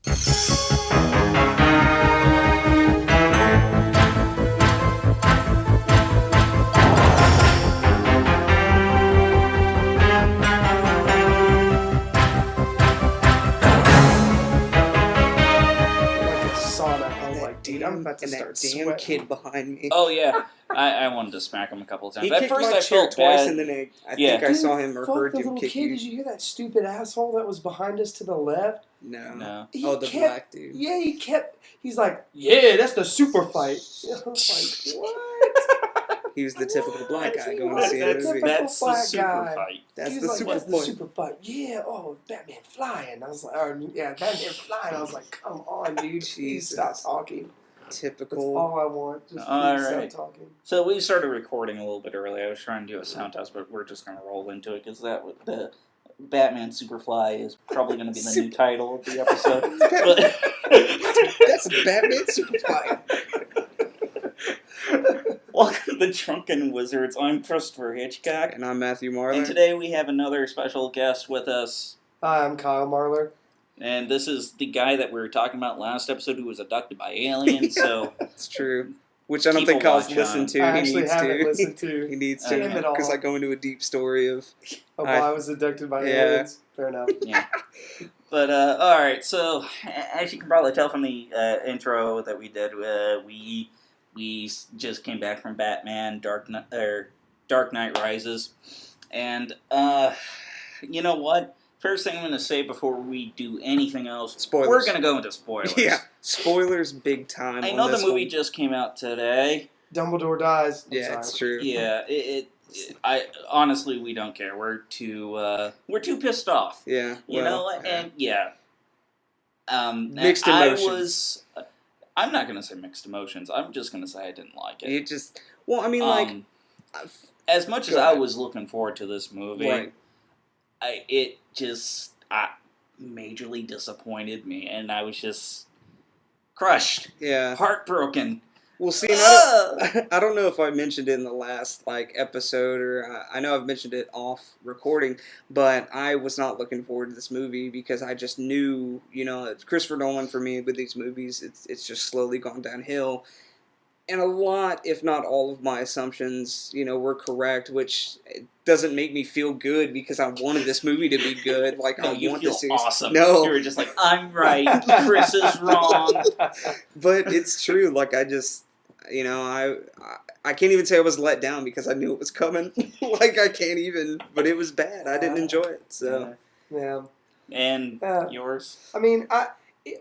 I'm about to start sweating. Damn kid behind me. Oh yeah, I wanted to smack him a couple of times. He At kicked first my I chair felt twice, bad. and then I think I saw him or heard him kick kid, you. Did you hear that stupid asshole that was behind us to the left? No. The black dude. Yeah, he's like, yeah, that's the super fight. I was like, what? He was the typical black guy going to see a movie. That's the super fight. That's the super fight. The super fight. Yeah, Batman flying. I was like, Batman flying. I was like, come on, dude. Please stop talking. Typical. That's all I want. Just stop talking. So we started recording a little bit early. I was trying to do a sound test, but we're just going to roll into it because the Batman Superfly is probably going to be the new title of the episode. That's Batman Superfly. Welcome to the Drunken Wizards. I'm Christopher Hitchcock. And I'm Matthew Marler. And today we have another special guest with us. Hi, I'm Kyle Marler. And this is the guy that we were talking about last episode who was abducted by aliens. So that's true. Which I don't think Kyle's listened to. I actually haven't listened to. He needs to. Because I go into a deep story of I was abducted by aliens. Fair enough. Yeah. But, alright, so as you can probably tell from the intro that we did, we just came back from Batman Dark Knight Rises. And, you know what? First thing I'm going to say before we do anything else, spoilers. We're going to go into spoilers. Yeah, spoilers big time. I know the movie just came out today. Dumbledore dies. It's true. Yeah, I honestly, we don't care. We're too pissed off. Yeah, you know, and mixed emotions. I'm not going to say mixed emotions. I'm just going to say I didn't like it. As much as I was looking forward to this movie. Right. It just majorly disappointed me, and I was just crushed. Yeah. Heartbroken. Well, see, I don't know if I mentioned it in the last episode, or I know I've mentioned it off recording, but I was not looking forward to this movie because I just knew, Christopher Nolan for me with these movies, it's just slowly gone downhill. And a lot, if not all of my assumptions, were correct, which doesn't make me feel good because I wanted this movie to be good. No, I want this series. Awesome. No, you were just like, I'm right, Chris is wrong. But it's true. I just, I can't even say I was let down because I knew it was coming. I can't even. But it was bad. I didn't enjoy it. So yeah. And yours? I mean,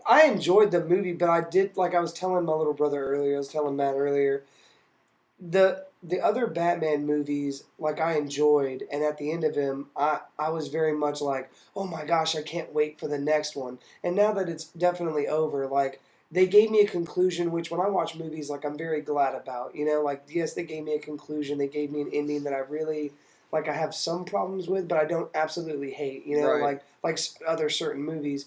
I enjoyed the movie, but I did, I was telling my little brother earlier, I was telling Matt earlier, the other Batman movies, I enjoyed, and at the end of them, I was very much like, oh my gosh, I can't wait for the next one. And now that it's definitely over, they gave me a conclusion, which when I watch movies, I'm very glad about, yes, they gave me a conclusion, they gave me an ending that I really, I have some problems with, but I don't absolutely hate, right. like other certain movies.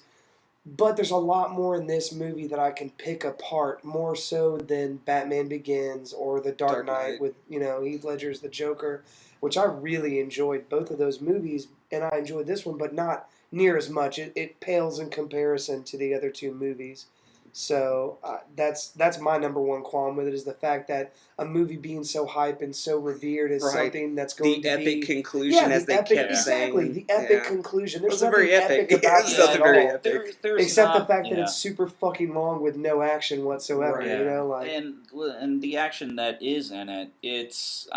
But there's a lot more in this movie that I can pick apart, more so than Batman Begins or The Dark Knight with, Heath Ledger's The Joker, which I really enjoyed both of those movies, and I enjoyed this one, but not near as much. It pales in comparison to the other two movies. So that's my number one qualm with it, is the fact that a movie being so hype and so revered is something that's going to be... The epic conclusion, as they kept saying. Exactly, the epic conclusion. There's nothing very epic about it. Nothing very epic. Except the fact that it's super fucking long with no action whatsoever, And the action that is in it, it's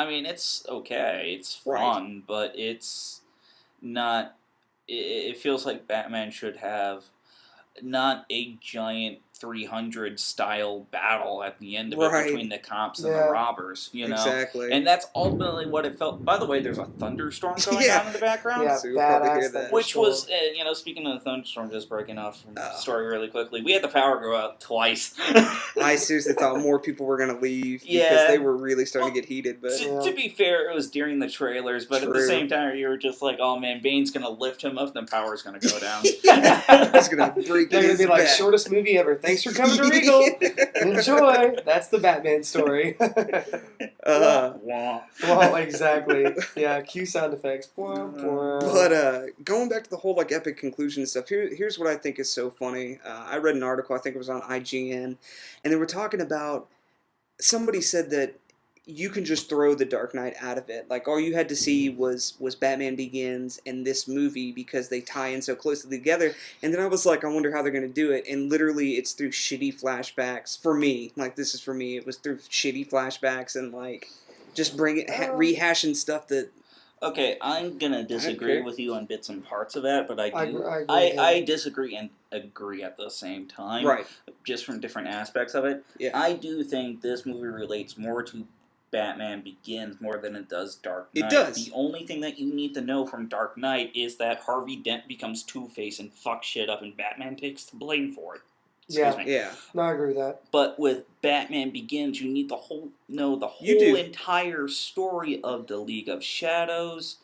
okay, it's fun, but it's not... It feels like Batman should have not a giant 300 style battle at the end of it between the cops and the robbers, Exactly. And that's ultimately what it felt. By the way, there's a thunderstorm going on in the background. Yeah, badass. Which was, speaking of the thunderstorm, just breaking off from the story really quickly, we had the power go out twice. I seriously thought more people were going to leave because they were really starting to get heated. But to be fair, it was during the trailers, but at the same time, you were just like, oh man, Bane's going to lift him up, then power's going to go down. He's going to break They're going to be like, bad. shortest movie ever. Thanks for coming to Regal. Enjoy. That's the Batman story. Well, exactly. Yeah, cue sound effects. But going back to the whole like epic conclusion stuff, here's what I think is so funny. I read an article, I think it was on IGN, and they were talking about, somebody said that you can just throw The Dark Knight out of it. Like, all you had to see was Batman Begins and this movie because they tie in so closely together. And then I was like, I wonder how they're going to do it. And literally, it's through shitty flashbacks. For me, like, this is for me. It was through shitty flashbacks and, like, just rehashing stuff that... Okay, I'm going to disagree with you on bits and parts of that, but I disagree and agree at the same time. Right. Just from different aspects of it. Yeah. I do think this movie relates more to Batman Begins more than it does Dark Knight. It does. The only thing that you need to know from Dark Knight is that Harvey Dent becomes Two-Face and fucks shit up, and Batman takes the blame for it. Excuse me. Yeah. No, I agree with that. But with Batman Begins, you need the whole entire story of the League of Shadows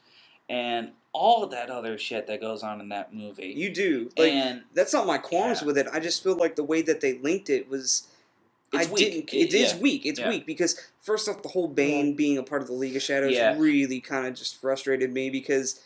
and all of that other shit that goes on in that movie. You do. Like, and that's not my qualms with it. I just feel like the way that they linked it was... It's weak. It is weak. It's weak because, first off, the whole Bane being a part of the League of Shadows really kind of just frustrated me because,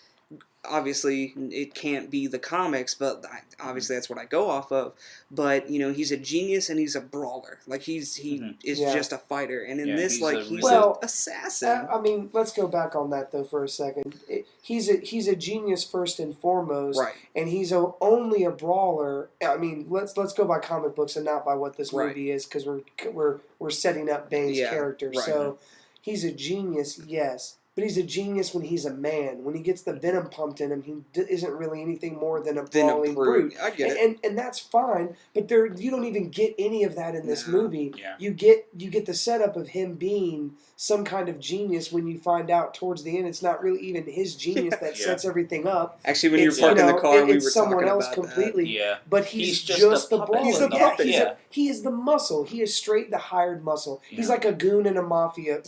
obviously, it can't be the comics, but obviously that's what I go off of. But, you know, he's a genius and he's a brawler. Like, he is just a fighter. And in this, like, he's an assassin. I mean, let's go back on that, though, for a second. He's a genius first and foremost, right? And he's only a brawler. I mean, let's go by comic books and not by what this movie is, because we're setting up Bane's character. Right. So he's a genius, yes. But he's a genius when he's a man. When he gets the venom pumped in him, he isn't really anything more than a brawling brute. I get it. And that's fine, but you don't even get any of that in this movie. Yeah. You get the setup of him being some kind of genius when you find out towards the end it's not really even his genius that sets everything up. Actually, when you were parking the car, we were someone talking else about completely. that. Yeah. But he's just the the brawler. He's the puppet. He is the muscle. He is straight the hired muscle. Yeah. He's like a goon in a mafia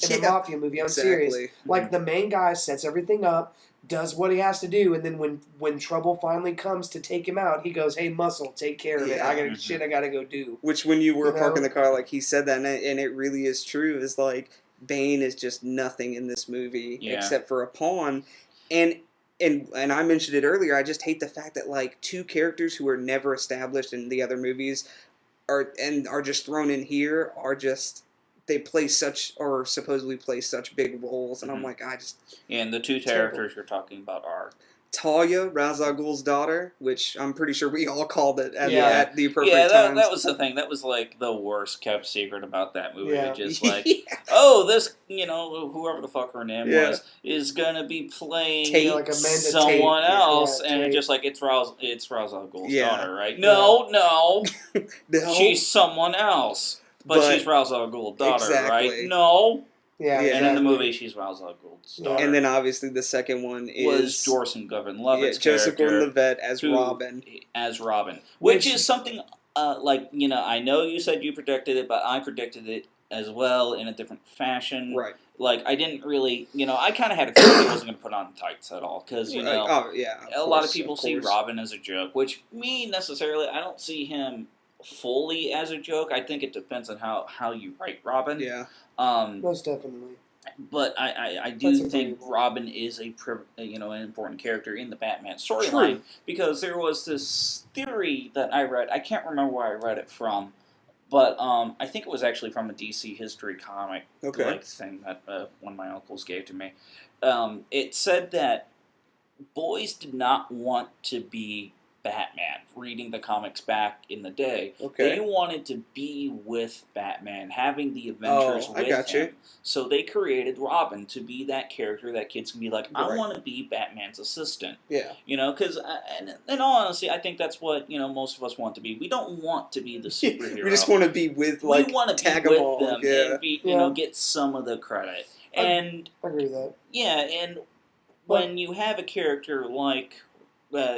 movie. I'm serious. Like the main guy sets everything up, does what he has to do, and then when trouble finally comes to take him out, he goes, "Hey, muscle, take care of it. I got shit I gotta go do." Which, when you were parking the car, like, he said that, and it really is true. Is like, Bane is just nothing in this movie except for a pawn, and I mentioned it earlier. I just hate the fact that, like, two characters who are never established in the other movies are just thrown in here are just. They play such, or supposedly play such big roles, and I'm like, And the two characters you're talking about are Talia, Ra's al Ghul's daughter, which I'm pretty sure we all called it at the appropriate times. That was the thing. That was like the worst kept secret about that movie. Yeah. Just like, oh, this, whoever the fuck her name was, is gonna be playing like Amanda someone Tate. else, and Tate. just like it's Ra's al Ghul's daughter, right? No, No. she's someone else. But she's Ra's al Ghul's daughter, right? No. Yeah. And in the movie, she's Ra's al Ghul's daughter. And then obviously the second one was Joseph Gordon-Levitt's Joseph character. Gordon-Levitt as Robin. As Robin. Which is something, I know you said you predicted it, but I predicted it as well in a different fashion. Right. Like, I didn't really, I kind of had a feeling he wasn't going to put on tights at all. Because, a lot of people see Robin as a joke, which me, necessarily, I don't see him fully as a joke. I think it depends on how you write Robin. Yeah. Most definitely. But I do think Robin is an important character in the Batman storyline, because there was this theory that I read. I can't remember where I read it from, but I think it was actually from a DC history comic thing that one of my uncles gave to me. It said that boys did not want to be Batman, reading the comics back in the day. They wanted to be with Batman, having the adventures with him. So they created Robin to be that character that kids can be like, I want to be Batman's assistant. Yeah. Because, and in all honesty, I think that's what, most of us want to be. We don't want to be the superhero. We just want to be with, like, we want to tag be with all. them and be, get some of the credit. And I agree with that. Yeah, and when you have a character like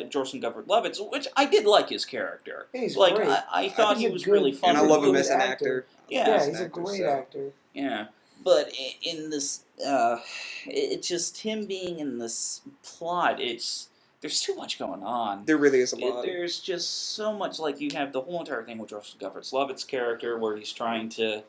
Joseph Gordon-Levitt, which I did like his character. He's like great. I thought he was really fun. And I love him as an actor. Yeah, he's a great actor. Yeah, but in this, it's just him being in this plot. there's too much going on. There really is a lot. There's just so much, like, you have the whole entire thing with Joseph Gordon-Levitt's character, where he's trying to,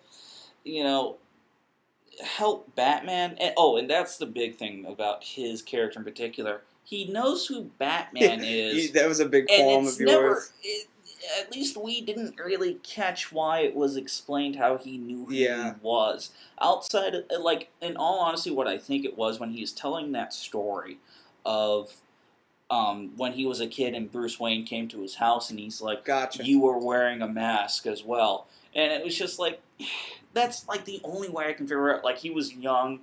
help Batman. And that's the big thing about his character in particular. He knows who Batman is. That was a big qualm of yours. At least we didn't really catch why it was explained how he knew who he was. Outside of, in all honesty, what I think it was when he's telling that story of when he was a kid and Bruce Wayne came to his house and he's like, gotcha. You were wearing a mask as well. And it was just like, that's like the only way I can figure out. Like, he was young.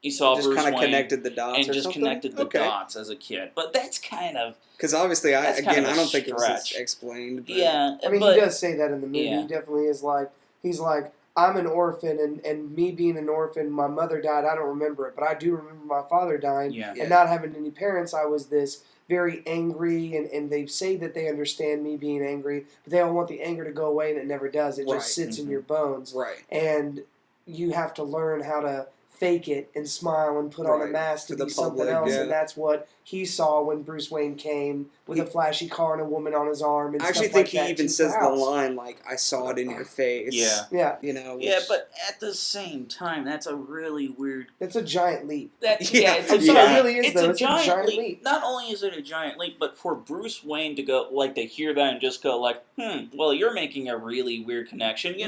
He saw just Bruce kind of Wayne connected the dots, and just connected the dots as a kid. But that's kind of because obviously, I don't think it's explained. But. Yeah, I mean, he does say that in the movie. Yeah. He definitely is like, he's like, I'm an orphan, and me being an orphan, my mother died. I don't remember it, but I do remember my father dying, and not having any parents. I was this very angry, and they say that they understand me being angry, but they all want the anger to go away, and it never does. It just sits in your bones, and you have to learn how to fake it and smile and put on a mask to be something else, and that's what he saw when Bruce Wayne came with a flashy car and a woman on his arm. And I actually think he even says the line like, "I saw it in your face." Yeah. Which, but at the same time, that's a really weird. It's a giant leap. It really is. It's a giant leap. Not only is it a giant leap, but for Bruce Wayne to go to hear that and just go like, well, you're making a really weird connection. You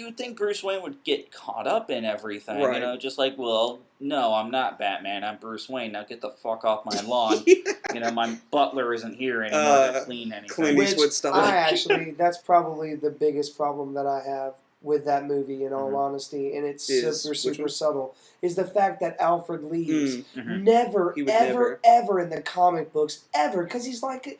would think Bruce Wayne would get caught up in everything. Just like, well, no, I'm not Batman. I'm Bruce Wayne. Now get the fuck off my lawn. My butler isn't here anymore to clean anything. That's probably the biggest problem that I have with that movie, in all honesty, and it's super subtle, is the fact that Alfred leaves. Never, ever in the comic books, ever, because he's like,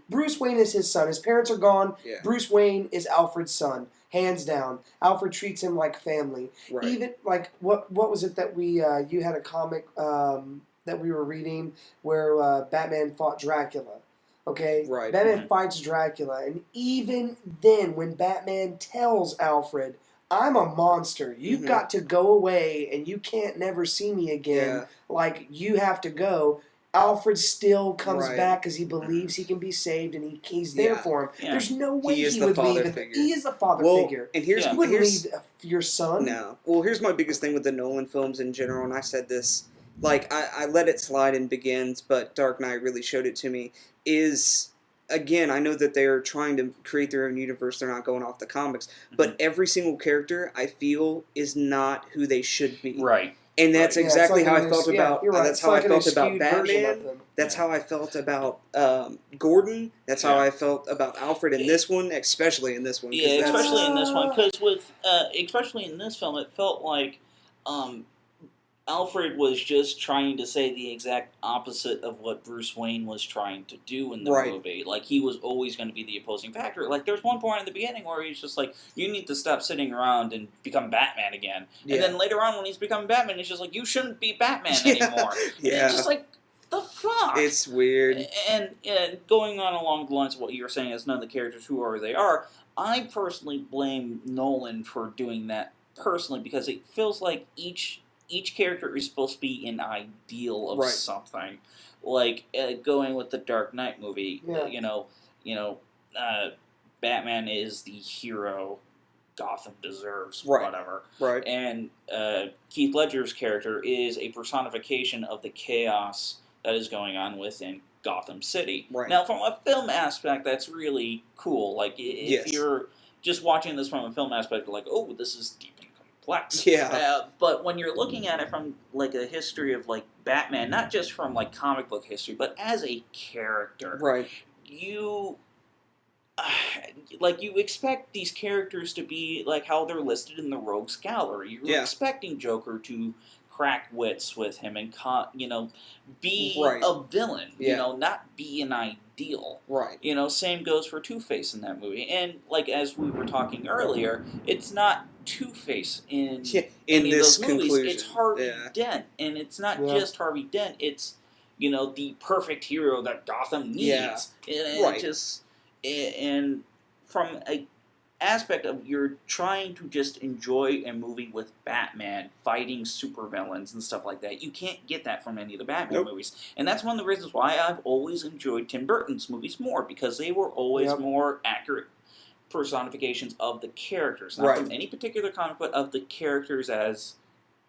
Bruce Wayne is his son. His parents are gone. Yeah. Bruce Wayne is Alfred's son. Hands down. Alfred treats him like family. Right. Even, like, what was it that you had a comic that we were reading where Batman fought Dracula. Okay? Right. Batman fights Dracula, and even then, when Batman tells Alfred, I'm a monster, you've got to go away, and you can't never see me again, like, you have to go, Alfred still comes back because he believes he can be saved, and he's there for him. Yeah. There's no way he would leave. He is the father figure. And here's you wouldn't leave your son. No. Well, here's my biggest thing with the Nolan films in general, and I said this, like, I let it slide in Begins, but Dark Knight really showed it to me, is, again, I know that they're trying to create their own universe, they're not going off the comics, but every single character, I feel, is not who they should be. Right. And that's exactly how I felt about. That's how I felt about Batman. That's how I felt about Gordon. That's how I felt about Alfred in this one, especially in this one. Yeah, especially in this one, because especially in this film, it felt like Alfred was just trying to say the exact opposite of what Bruce Wayne was trying to do in the movie. Like, he was always going to be the opposing factor. Like, there's one point in the beginning where he's just like, you need to stop sitting around and become Batman again. And then later on when he's become Batman, he's just like, you shouldn't be Batman anymore. And it's just like, the fuck? It's weird. And going on along the lines of what you were saying as none of the characters who are they are, I personally blame Nolan for doing that personally, because it feels like each character is supposed to be an ideal of something. Like, going with the Dark Knight movie, Batman is the hero Gotham deserves, whatever. Right. And Heath Ledger's character is a personification of the chaos that is going on within Gotham City. Right. Now, from a film aspect, that's really cool. Like, if you're just watching this from a film aspect, you're like, oh, this is deep. Yeah. But when you're looking at it from, like, a history of, like, Batman, not just from, like, comic book history, but as a character, you expect these characters to be like how they're listed in the Rogues Gallery. You're expecting Joker to crack wits with him and be a villain. Not be an ideal. Right. Same goes for Two-Face in that movie. And, like, as we were talking earlier, it's not Two-Face in any of those movies. It's Harvey Dent, and it's not just Harvey Dent. It's the perfect hero that Gotham needs. And from a aspect of you're trying to just enjoy a movie with Batman fighting supervillains and stuff like that. You can't get that from any of the Batman movies. And that's one of the reasons why I've always enjoyed Tim Burton's movies more, because they were always more accurate personifications of the characters. Not from any particular comic, but of the characters as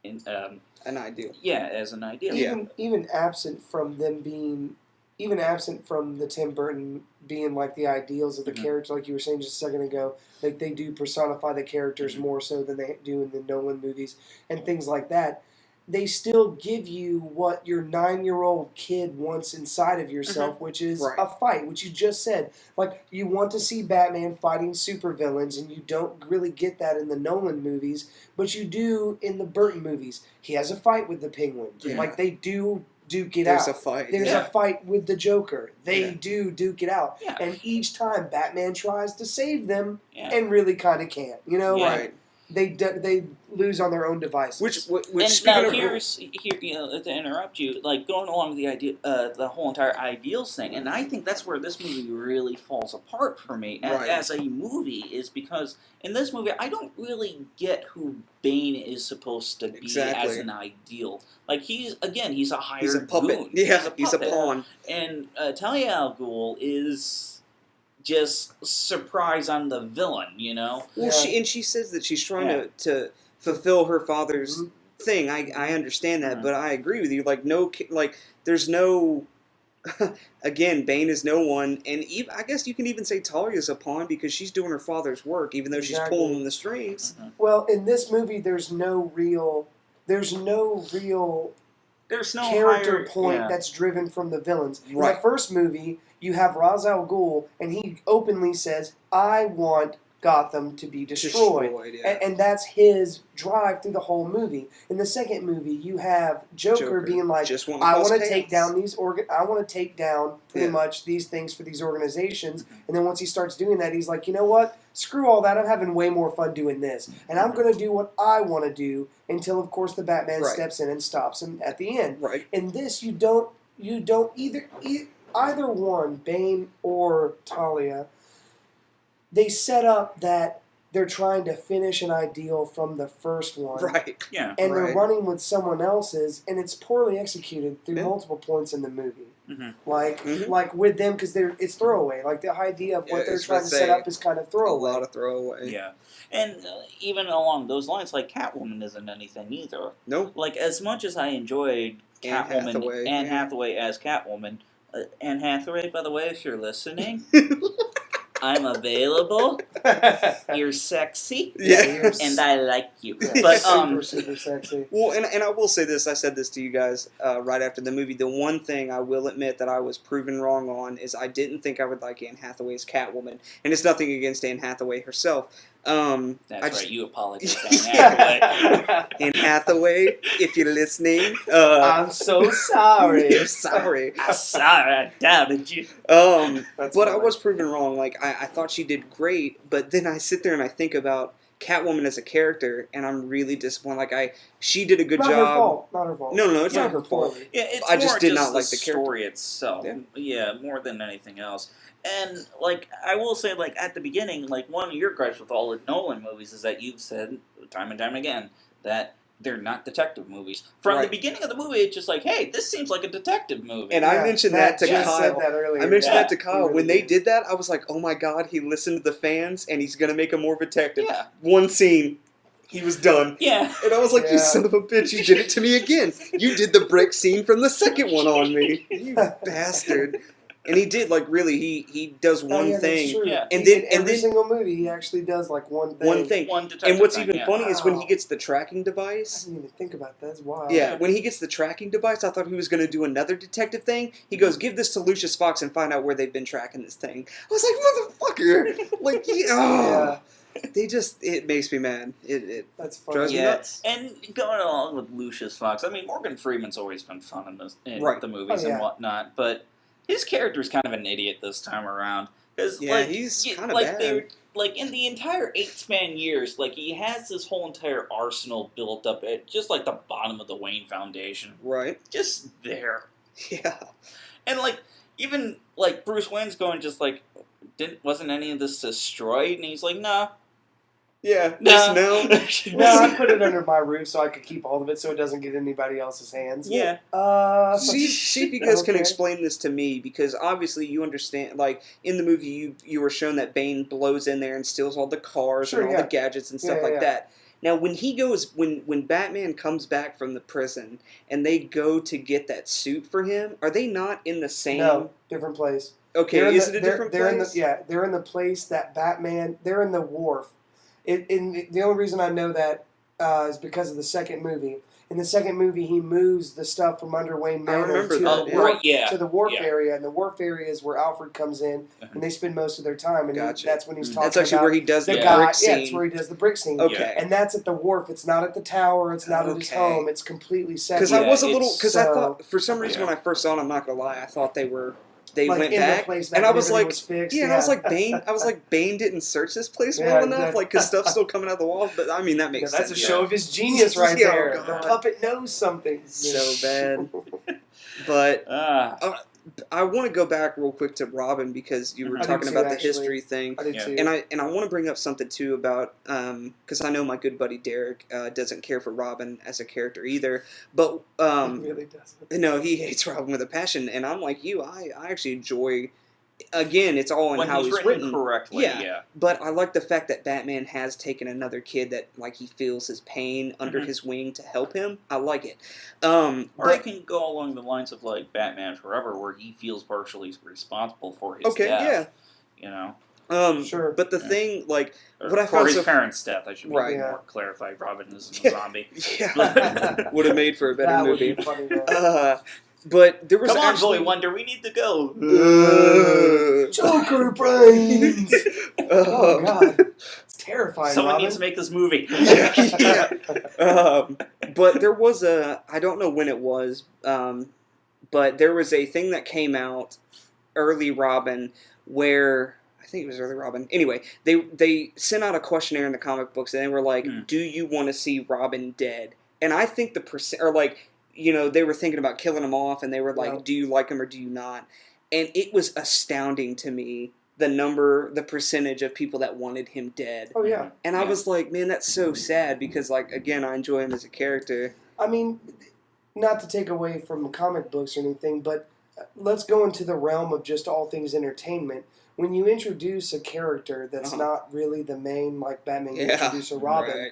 in, an ideal. Yeah, as an ideal. Even absent from them being... Even absent from the Tim Burton being like the ideals of the character, like you were saying just a second ago, like they do personify the characters more so than they do in the Nolan movies and things like that, they still give you what your 9-year-old kid wants inside of yourself, which is a fight, which you just said. Like, you want to see Batman fighting supervillains, and you don't really get that in the Nolan movies, but you do in the Burton movies. He has a fight with the Penguin. Like, they do duke it out. There's a fight. There's a fight with the Joker. They do duke it out. Yeah. And each time Batman tries to save them and really kind of can't. You know, like they lose on their own devices. Which and now here, you know, to interrupt you, like going along with the idea, the whole entire ideals thing, and I think that's where this movie really falls apart for me as a movie, is because in this movie I don't really get who Bane is supposed to be as an ideal. Like he's a hired he's a puppet. goon. Yeah, he's a pawn. And Talia al Ghul is just surprise I'm the villain, you know. Well, she says that she's trying to fulfill her father's thing. I understand that, but I agree with you. There's no. Again, Bane is no one, and even, I guess you can even say Talia's a pawn because she's doing her father's work, even though she's pulling the strings. Well, in this movie, there's no real character point that's driven from the villains. In the first movie, you have Ra's al Ghul, and he openly says, "I want Gotham to be destroyed." And that's his drive through the whole movie. In the second movie, you have Joker being like, "I want to take down I want to take down pretty much these things for these organizations." And then once he starts doing that, he's like, "You know what? Screw all that. I'm having way more fun doing this, and I'm going to do what I want to do." Until, of course, the Batman steps in and stops him at the end. In this, you don't either one, Bane or Talia. They set up that they're trying to finish an ideal from the first one. And they're running with someone else's, and it's poorly executed through multiple points in the movie. Like with them, because it's throwaway. Like the idea of what they're trying to set up is kind of throwaway. A lot of throwaway. Yeah. And even along those lines, like Catwoman isn't anything either. Nope. Like, as much as I enjoyed Catwoman, Anne Hathaway as Catwoman, Anne Hathaway, by the way, if you're listening... I'm available. You're sexy. Yes. And I like you. But super sexy. Well, and I will say this. I said this to you guys right after the movie. The one thing I will admit that I was proven wrong on is I didn't think I would like Anne Hathaway's Catwoman, and it's nothing against Anne Hathaway herself. That's right. You apologize, Anne Hathaway. Anne Hathaway, if you're listening, I'm so sorry. You're sorry. I'm sorry. I doubted you. But I was proven wrong. Like I thought she did great, but then I sit there and I think about Catwoman as a character, and I'm really disappointed. Like she did a good job. Not her fault. No, it's not her fault. Yeah, it's I just did not the like the story itself. Yeah, more than anything else. And, like, I will say, like, at the beginning, like, one of your gripes with all the Nolan movies is that you've said, time and time again, that they're not detective movies. From the beginning of the movie, it's just like, hey, this seems like a detective movie. And I mentioned that to Kyle. Said that earlier. I mentioned that to Kyle. When they did that, I was like, oh my god, he listened to the fans, and he's going to make him more of a detective. Yeah. One scene, he was done. Yeah. And I was like, you son of a bitch, you did it to me again. You did the brick scene from the second one on me. You bastard. And he did, like, really, he does one thing. Yeah. And then every single movie, he actually does, like, one thing. And what's even funny is when he gets the tracking device. I didn't even think about that. That's wild. Yeah, when he gets the tracking device, I thought he was going to do another detective thing. He goes, give this to Lucius Fox and find out where they've been tracking this thing. I was like, motherfucker. Like, they just, it makes me mad. It That's funny. drives me nuts. And going along with Lucius Fox, I mean, Morgan Freeman's always been fun in the movies and whatnot, but his character's kind of an idiot this time around. Cause, he's kind of bad. Like, in the entire 8-span years, like, he has this whole entire arsenal built up at just, like, the bottom of the Wayne Foundation. Right. Just there. Yeah. And, like, even, like, Bruce Wayne's going just, like, wasn't any of this destroyed? And he's like, nah, Yeah, the smell. No, I put it under my roof so I could keep hold of it so it doesn't get in anybody else's hands. Yeah. See if you guys can Okay. explain this to me, because obviously you understand, like, in the movie you were shown that Bane blows in there and steals all the cars Sure, and all yeah. the gadgets and stuff Yeah, like yeah. that. Now, when Batman comes back from the prison and they go to get that suit for him, are they not in the same... No, different place. Okay, is it a different place? They're in the place that Batman. They're in the wharf. The only reason I know that is because of the second movie. In the second movie, he moves the stuff from under Wayne I Manor remember to that, the yeah. wharf, Right, yeah. to the wharf Yeah. area, and the wharf area is where Alfred comes in, and they spend most of their time. And Gotcha. that's when he's talking That's actually about where he does the the Yeah. guy. brick scene. Yeah, that's where he does the brick scene. Okay. And that's at the wharf. It's not at the tower. It's not at his Okay. home. It's completely separate. Because I was a Yeah, little... it's Because I so- thought, for some reason, Yeah. when I first saw it, I'm not going to lie, I thought they like went in back. the place And that I was everything like, was fixed. yeah, and I was like, Bane didn't search this place well Yeah, enough, exactly. like, because stuff's still coming out of the walls. But I mean, that makes that's sense. a show of his genius right Yeah, there. oh, The God. puppet knows something. So bad. But Ah. I want to go back real quick to Robin, because you were I do talking too, about the actually. history thing. I did Yeah. too. And I want to bring up something too about, because I know my good buddy Derek doesn't care for Robin as a character either, but He really doesn't. no, he hates Robin with a passion, and I'm like you, I actually enjoy. Again, it's all in When how he's he's written correctly, Yeah. yeah. But I like the fact that Batman has taken another kid that, like, he feels his pain under Mhm. his wing to help him. I like it. Or But- it can go along the lines of like Batman Forever, where he feels partially responsible for his Okay, death. You know, Sure. But the Yeah. thing, like, or what I for found his so parents' death, I should be Right. Yeah. more clarify. Robin isn't Yeah. a zombie. yeah, would have made for a better That movie. would be funny, though. But there was Come on, actually Billy Wonder, we need to go. Joker brains! Oh, God. It's terrifying, Someone Robin. needs to make this movie. Yeah. But there was I don't know when it was, but there was a thing that came out, early Robin, where, I think it was early Robin. Anyway, they sent out a questionnaire in the comic books, and they were like, do you want to see Robin dead? And I think they were thinking about killing him off, and they were like, Yeah. do you like him or do you not? And it was astounding to me, the percentage of people that wanted him dead. Oh, yeah. And I was like, man, that's so sad, because, like, again, I enjoy him as a character. I mean, not to take away from comic books or anything, but let's go into the realm of just all things entertainment. When you introduce a character that's not really the main, like Batman, you introduce a Robin. Right.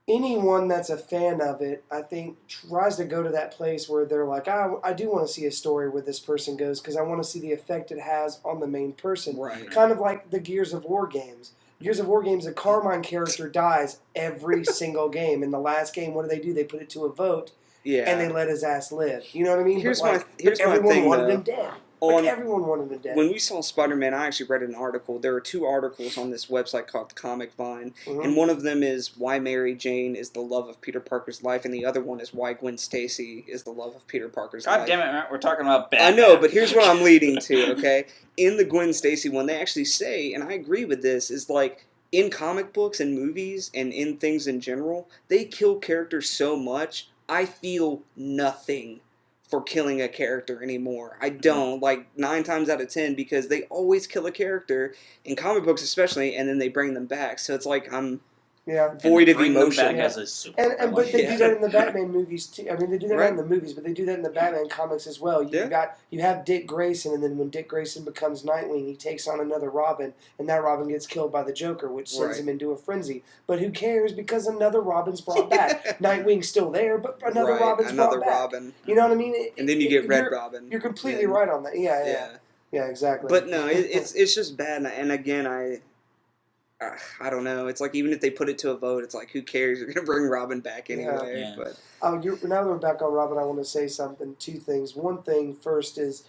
Anyone that's a fan of it, I think, tries to go to that place where they're like, I do want to see a story where this person goes, because I want to see the effect it has on the main person. Right. Kind of like the Gears of War games. Gears of War games, the Carmine character dies every single game. In the last game, what do? They put it to a vote, Yeah. and they let his ass live. You know what I mean? Here's but my everyone thing, wanted though. him dead. Like, everyone wanted him dead. When we saw Spider-Man, I actually read an article. There are 2 articles on this website called The Comic Vine, Mhm. and one of them is why Mary Jane is the love of Peter Parker's life, and the other one is why Gwen Stacy is the love of Peter Parker's life. God damn it, Matt, we're talking about I Batman. know, but here's what I'm leading to, okay? In the Gwen Stacy one, they actually say, and I agree with this, is like, in comic books and movies and in things in general, they kill characters so much, I feel nothing for killing a character anymore. I don't, like, 9 times out of 10, because they always kill a character, in comic books especially, and then they bring them back. So it's like, I'm Yeah. void of Bring them emotion. back Yeah. as a super And but they Yeah. do that in the Batman movies too. I mean, they do that Right. in the movies, but they do that in the Batman comics as well. You have Dick Grayson, and then when Dick Grayson becomes Nightwing, he takes on another Robin, and that Robin gets killed by the Joker, which sends Right. him into a frenzy. But who cares? Because another Robin's brought back. Nightwing's still there, but another Right, Robin's another brought back. Robin. You know what I mean? And then you get Red Robin. You're completely Yeah. right on that. Yeah, yeah, Yeah. yeah, exactly. But no, it's just bad. And again, I don't know. It's like, even if they put it to a vote, it's like, who cares? You're gonna bring Robin back anyway. Yeah. But Now that we're back on Robin, I want to say something. 2 things. One thing first is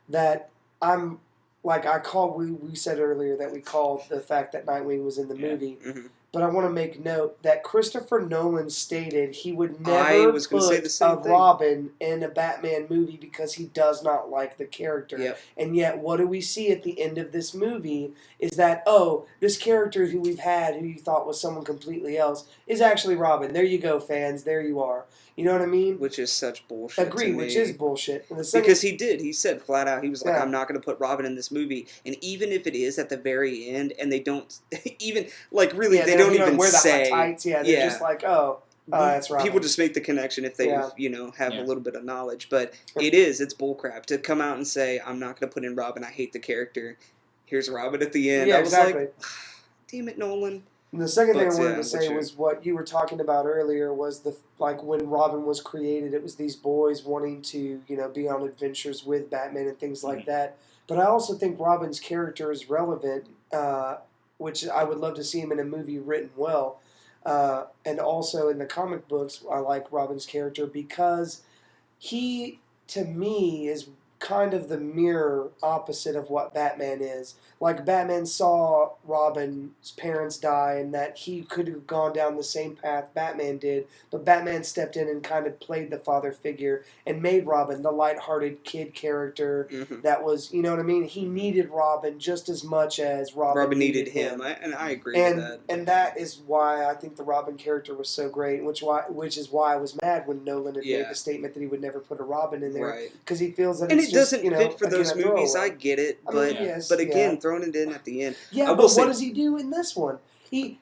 that I'm like we said earlier that we called the fact that Nightwing was in the Yeah. movie, mhm. but I want to make note that Christopher Nolan stated he would I never was gonna say the put same a thing. Robin in a Batman movie because he does not like the character. Yep. And yet, what do we see at the end of this movie is that, this character who we've had, who you thought was someone completely else, is actually Robin. There you go, fans. There you are. You know what I mean? Which is such bullshit. Agree, to me. which is bullshit. And the second, Because he said flat out, he was like, Yeah. I'm not going to put Robin in this movie. And even if it is at the very end, and they don't even, like, really, Yeah, they don't he even wear the say. hot tights. Yeah, they're just like, oh, that's Robin. People just make the connection if they, have a little bit of knowledge. But it's bullcrap to come out and say, I'm not going to put in Robin. I hate the character. Here's Robin at the end. Yeah, I was exactly. like, damn it, Nolan. And the second thing I wanted to say was what you were talking about earlier was when Robin was created, it was these boys wanting to, be on adventures with Batman and things like that. But I also think Robin's character is relevant, which I would love to see him in a movie written well. And also in the comic books, I like Robin's character because he, to me, is kind of the mirror opposite of what Batman is. Like, Batman saw Robin's parents die and that he could have gone down the same path Batman did, but Batman stepped in and kind of played the father figure and made Robin the lighthearted kid character that was, you know what I mean? He needed Robin just as much as Robin needed him. And I agree with that. And that is why I think the Robin character was so great, which is why I was mad when Nolan had made the statement that he would never put a Robin in there. Because he feels that it's just, doesn't fit for those movies. I get it, but again, throwing it in at the end. Yeah, but what does he do in this one? The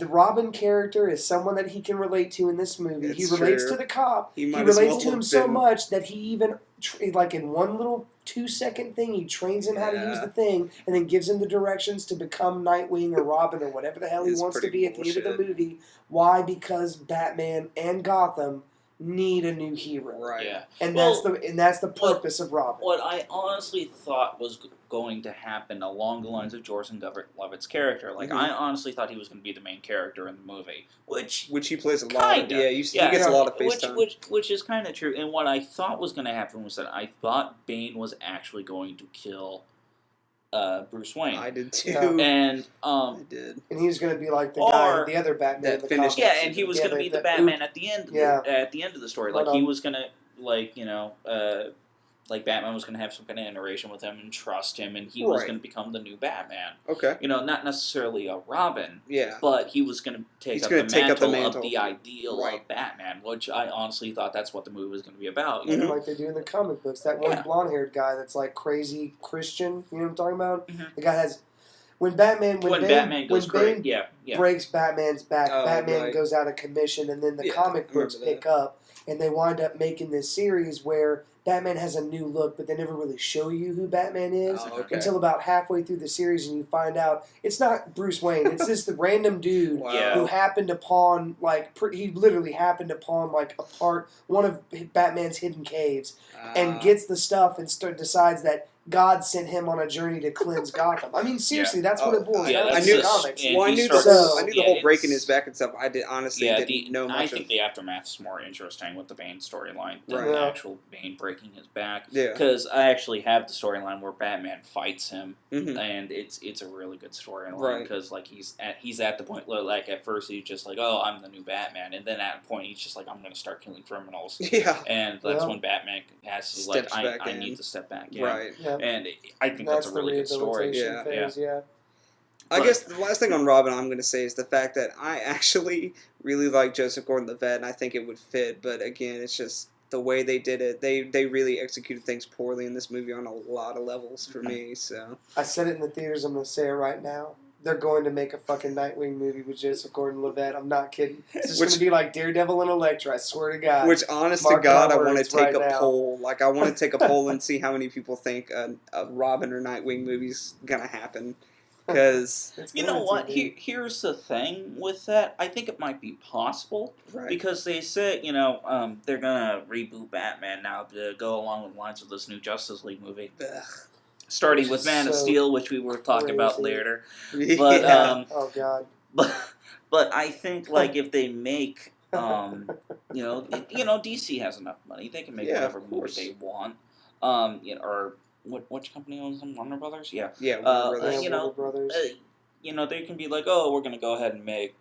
Robin character is someone that he can relate to in this movie. He relates to the cop. He relates to him so much that he even, like in one little 2-second thing, he trains him how to use the thing and then gives him the directions to become Nightwing or Robin or whatever the hell he wants to be at the end of the movie. Why? Because Batman and Gotham need a new hero, right? Yeah, and that's the purpose of Robin. What I honestly thought was going to happen along the lines of Jordan Levitt's character, like I honestly thought he was going to be the main character in the movie, which he plays a lot. He gets a lot of face time, which is kind of true. And what I thought was going to happen was that I thought Bane was actually going to kill Bruce Wayne. I did too. And I did. And he was going to be like the guy, the other Batman that in the finished. comics. Yeah, and he was going to be the Batman at the end. At the end of the story, like he was going to, like Batman was going to have some kind of interaction with him and trust him, and he was going to become the new Batman. Okay. Not necessarily a Robin. Yeah. But he was going to take up the mantle of the ideal of Batman, which I honestly thought that's what the movie was going to be about. You know? Like they do in the comic books. That one blonde-haired guy that's like crazy Christian. You know what I'm talking about? The guy has. When Bane breaks Batman's back, Batman goes out of commission, and then the comic books pick up, and they wind up making this series where Batman has a new look, but they never really show you who Batman is until about halfway through the series, and you find out it's not Bruce Wayne. It's just the random dude who happened upon, he literally happened upon, one of Batman's hidden caves, and gets the stuff and decides that God sent him on a journey to cleanse Gotham. I mean, seriously, that's what it boils down to. I knew the comics. Well, I knew the whole breaking his back and stuff. I didn't know much. I think the aftermath is more interesting with the Bane storyline than the actual Bane breaking his back. Yeah. Because I actually have the storyline where Batman fights him, and it's a really good storyline. Because he's at the point where at first he's just like, oh, I'm the new Batman, and then at a point he's just like, I'm going to start killing criminals. Yeah. And that's when Batman has to I need to step back in. Right. Yeah. And I think that's a really good story. Phase, I guess the last thing on Robin I'm going to say is the fact that I actually really like Joseph Gordon-Levitt, and I think it would fit. But again, it's just the way they did it. They really executed things poorly in this movie on a lot of levels for me. So I said it in the theaters. I'm going to say it right now. They're going to make a fucking Nightwing movie with Joseph Gordon-Levitt. I'm not kidding. It's just going to be like Daredevil and Elektra. I swear to God. Which, honest to God, I want to take a poll. I want to take a poll and see how many people think a Robin or Nightwing movie's going to happen. Because you know what? Here's the thing with that. I think it might be possible. Right. Because they said, they're going to reboot Batman now to go along with the lines of this new Justice League movie. Ugh. Starting with Man of Steel, which we were talking about later. But, oh, God. But I think, if they make, DC has enough money. They can make whatever movie they want. Or which company owns them? Warner Brothers? Yeah. Yeah, Warner Brothers. Warner Brothers. They can be like, oh, we're going to go ahead and make,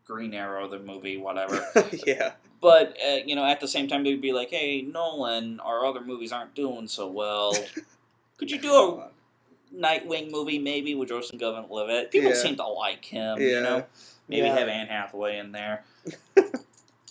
Green Arrow, the movie, whatever. Yeah. But, at the same time, they'd be like, hey, Nolan, our other movies aren't doing so well. Could you do a Nightwing movie, maybe, with Joseph Gordon-Levitt? People seem to like him, Maybe have Anne Hathaway in there.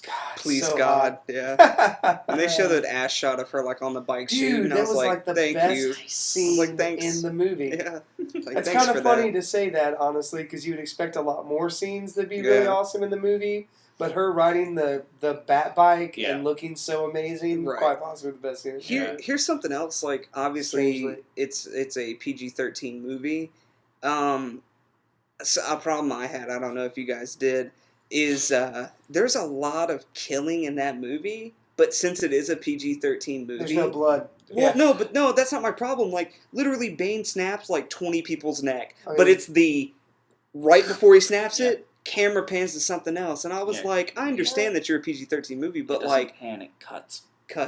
God, Please so God, hot. yeah. And they show that ass shot of her like on the bike chute, Dude, and I that was was like the thank best you. scene thanks. in the movie. Yeah, like, It's thanks kind for of funny that. to say that, honestly, because you would expect a lot more scenes that'd be really awesome in the movie. But her riding the bat bike and looking so amazing, quite possibly the best scene. Here's something else. Like obviously, Strangely. it's a PG-13 movie. So a problem I had, I don't know if you guys did, is there's a lot of killing in that movie. But since it is a PG-13 movie, There's no blood. Well, no, that's not my problem. Like literally, Bane snaps like 20 people's neck, Oh, but yeah. it's the right before he snaps it. Camera pans to something else, and I was like, I understand that you're a PG-13 movie, but like panic cuts.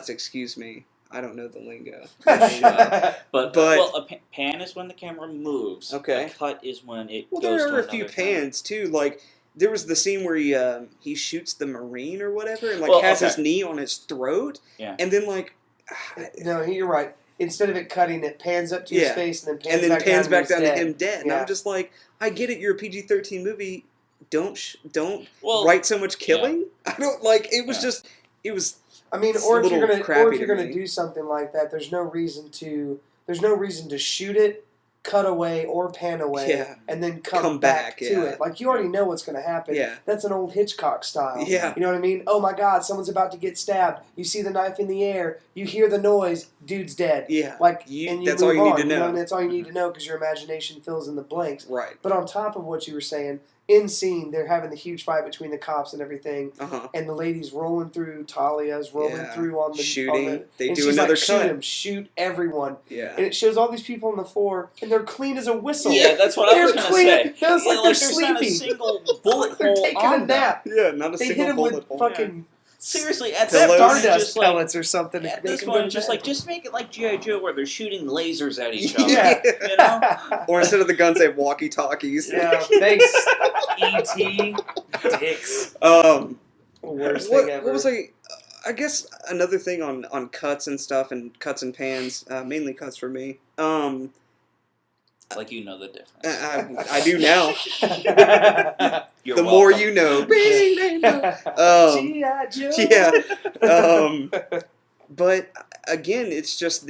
Excuse me, I don't know the lingo. But a pan is when the camera moves. Okay. A cut is when it. Well, goes there to are a few another thing. pans too. Like there was the scene where he shoots the Marine or whatever, and like has his knee on his throat, and then like. No, you're right. Instead of it cutting, it pans up to his face and then pans back down to dead. him dead. And I'm just like, I get it. You're a PG-13 movie. Don't write so much killing. I don't like. It was just. It was. I mean, or if you're gonna do something like that, there's no reason to shoot it, cut away, or pan away, and then come back to it. Like, you already know what's going to happen. Yeah. That's an old Hitchcock style. Yeah. You know what I mean? Oh my God, someone's about to get stabbed. You see the knife in the air. You hear the noise. Dude's dead. Yeah. Like, and you that's move all you on, need to know. And that's all you need to know because your imagination fills in the blanks. Right. But on top of what you were saying, in scene, they're having the huge fight between the cops and everything, and the lady's rolling through. Talia's rolling through on the shooting. They and do she's another like, cut. Shoot him, shoot everyone. Yeah. And it shows all these people on the floor, and they're clean as a whistle. Yeah, that's what I was going to say. That was like they're there's sleeping. not a single bullet they're hole taking on a nap. Yeah, not a they single hit him bullet with hole. fucking. Seriously, at Pillows. that point, Stardust just like pellets or something. at this point, just make it like G.I. Joe, where they're shooting lasers at each other. Yeah. You know? Or instead of the guns, they have walkie-talkies. Yeah, thanks, E.T. Dicks. Worst thing ever. What was I guess another thing on cuts and stuff and cuts and pans, mainly cuts for me. Like, you know the difference. I do now. You're the welcome. more you know. G.I. Joe. Yeah. But again, it's just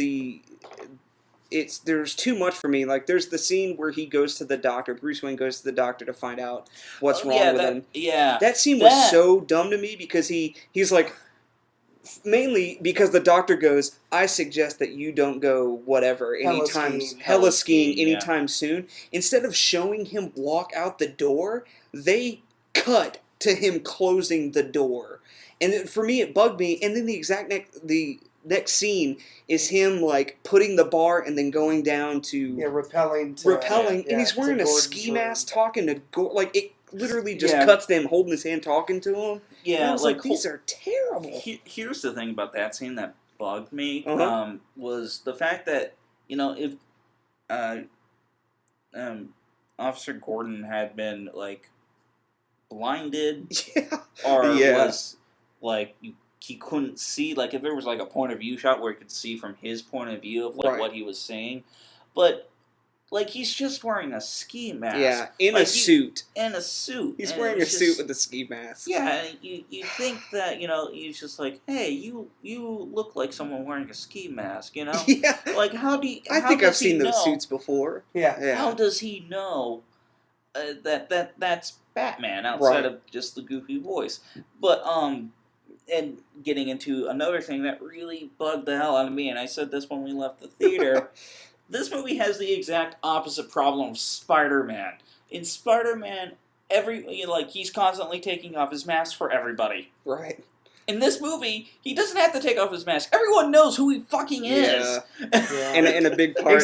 there's too much for me. Like there's the scene where he goes to the doctor. Bruce Wayne goes to the doctor to find out what's wrong with him. Yeah. That scene was so dumb to me because he's like. Mainly because the doctor goes, I suggest that you don't go hella skiing anytime soon. Instead of showing him walk out the door, they cut to him closing the door. And for me, it bugged me. And then the next scene is him like putting the bar and then going down to rappelling, and he's wearing a ski mask talking to Gordon. Like it literally just cuts to him holding his hand talking to him. Yeah, and I was like these are terrible. Here's the thing about that scene that bugged me was the fact that if Officer Gordon had been like blinded or was like he couldn't see, like if there was like a point of view shot where he could see from his point of view of like what he was saying, but like he's just wearing a ski mask. Yeah, in a suit. He's wearing a suit with a ski mask. Yeah, you think that he's just like, hey, you look like someone wearing a ski mask, Yeah. Like how do you? I think I've seen those suits before. Yeah. How does he know that's Batman outside of just the goofy voice? But and getting into another thing that really bugged the hell out of me, and I said this when we left the theater. This movie has the exact opposite problem of Spider-Man. In Spider-Man, he's constantly taking off his mask for everybody. Right. In this movie, he doesn't have to take off his mask. Everyone knows who he fucking is. Yeah. And a big part.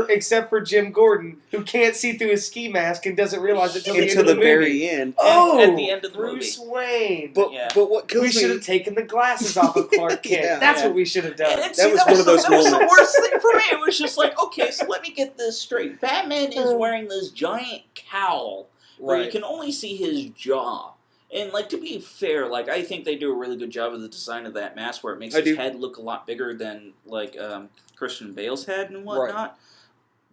Except for Jim Gordon, who can't see through his ski mask and doesn't realize it until the very end. At the end of the Bruce movie. Wayne. But what kills me... We should have taken the glasses off of Clark Kent. That's what we should have done. That was one of those moments. That was the worst thing for me. It was just like, okay, so let me get this straight. Batman is wearing this giant cowl where you can only see his jaw. And, like, to be fair, like, I think they do a really good job of the design of that mask where it makes his head look a lot bigger than, like, Christian Bale's head and whatnot. Right.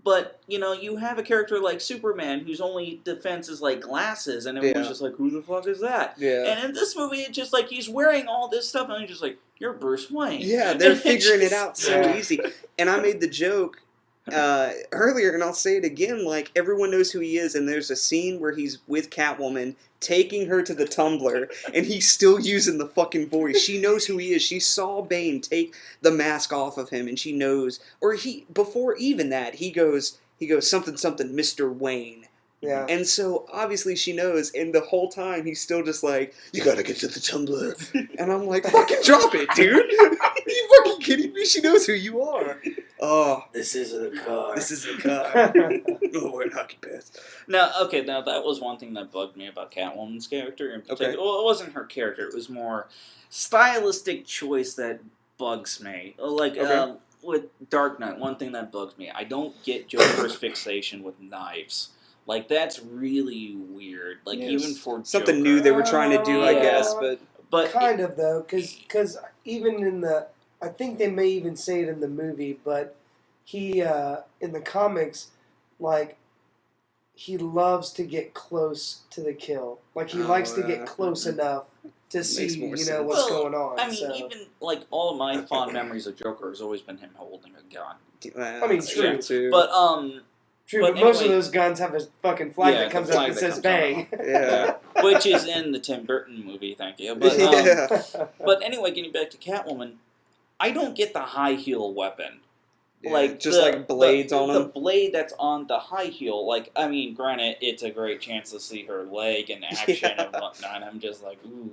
But, you have a character like Superman whose only defense is, like, glasses, and everyone's just like, who the fuck is that? Yeah. And in this movie, it's just like, he's wearing all this stuff, and he's just like, you're Bruce Wayne. Yeah, they're figuring it just- out so easy. And I made the joke earlier, and I'll say it again, like, everyone knows who he is, and there's a scene where he's with Catwoman, taking her to the tumbler, and he's still using the fucking voice. She knows who he is. She saw Bane take the mask off of him, and she knows, before even that, he goes, something, Mr. Wayne. Yeah. And so, obviously, she knows, and the whole time, he's still just like, you gotta get to the tumbler. And I'm like, fucking drop it, dude. Are you fucking kidding me? She knows who you are. Oh, This isn't a car. this is a car. Oh, we're in hockey pads. Now, that was one thing that bugged me about Catwoman's character in particular. Okay. Well, it wasn't her character. It was more stylistic choice that bugs me. Like, Okay. with Dark Knight, one thing that bugs me, I don't get Joker's fixation with knives. Like, that's really weird. Like, Yes. even for Something Joker. new they were trying to do, I Yeah. guess, But Kind of, though, because even in I think they may even say it in the movie, but he, in the comics, like, he loves to get close to the kill. Like, he Oh, likes to yeah. get close enough to Makes see, more what's sense. going on. I mean, so. even, like, all of my fond memories of Joker has always been him holding a gun. I mean, that's true. too. But, True, but but most of anyway- those guns have a fucking flag Yeah, that comes the up flag that that says comes bang. Yeah. which is in the Tim Burton movie, thank you. But, Yeah. but anyway, getting back to Catwoman, I don't get the high heel weapon. Yeah, Like just like blades on the them. blade that's on the high heel. Like, I mean, granted, it's a great chance to see her leg in action and whatnot. I'm just like, ooh,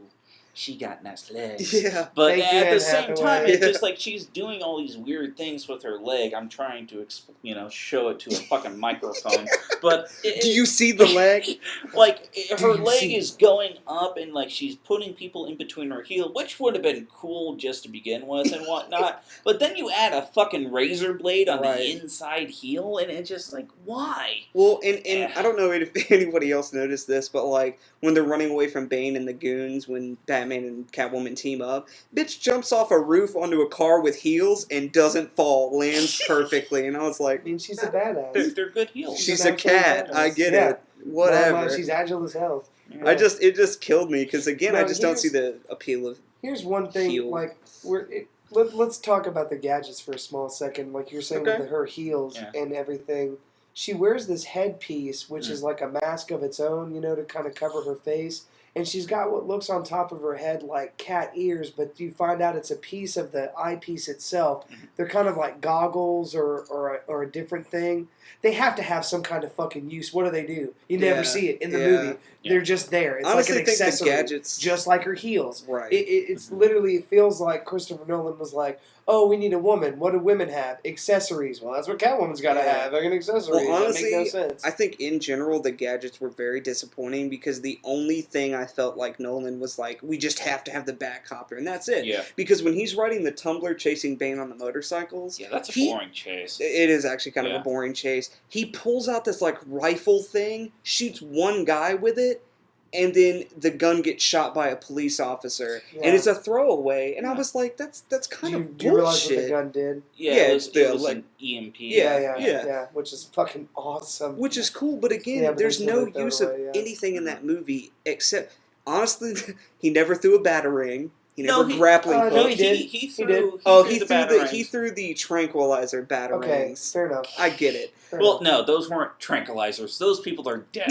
she got nice legs. Yeah. But Thank you, at the Anne same Hathaway. time, it's Yeah. just like she's doing all these weird things with her leg. I'm trying to, show it to a fucking microphone. But Do you see the leg? like her you leg see- is going up, and like she's putting people in between her heel, which would have been cool just to begin with and whatnot. But then you add a fucking razor blade on Right. the inside heel, and it's just like, why? Well, and I don't know if anybody else noticed this, but like when they're running away from Bane and the goons, when Batman and Catwoman team up, bitch jumps off a roof onto a car with heels and doesn't fall, lands perfectly, and I was I like, mean, she's a badass. They're good heels. she's an a cat. absolute I badass. get Yeah. it. Whatever. Well, she's agile as hell. Yeah. It just killed me because again, No, I just don't see here's- the appeal of. Here's one thing, Heel. like let's talk about the gadgets for a small second. Like you're saying Okay. with her heels Yeah. and everything, she wears this headpiece, which is like a mask of its own, to kind of cover her face. And she's got what looks on top of her head like cat ears, but you find out it's a piece of the eyepiece itself. Mhm. They're kind of like goggles or a different thing. They have to have some kind of fucking use. What do? You never Yeah. see it in the Yeah. movie. Yeah. They're just there. It's Honestly, like an think the accessory, gadgets. just like her heels. Right. It's literally, it feels like Christopher Nolan was like, oh, we need a woman. What do women have? Accessories. Well, that's what Catwoman's got to Yeah. have. Like an accessory. Well, That honestly, make no sense. I think in general the gadgets were very disappointing because the only thing I felt like Nolan was like, we just have to have the Batcopter, and that's it. Yeah, Because when he's riding the Tumbler chasing Bane on the motorcycles, yeah, that's a He- boring chase. it is actually kind of Yeah. a boring chase. He pulls out this like rifle thing, shoots one guy with it, and then the gun gets shot by a police officer, Yeah. and it's a throwaway. And I Yeah. was like, that's kind do you, of do you realize what the bullshit. gun did? Yeah, Yeah, it was, it's the, it was like- an EMP. Yeah. Which is fucking awesome. Which is cool, but again, Yeah, but there's until no they throw it use away, of yeah. anything in that movie except, honestly, he never threw a batarang. He No, never he- grappling no, hook. he did. He He threw. did. He the threw batarangs. he threw the tranquilizer Okay, batarangs. fair enough. I get it. Fair Well, enough. no, those weren't tranquilizers. Those people are dead.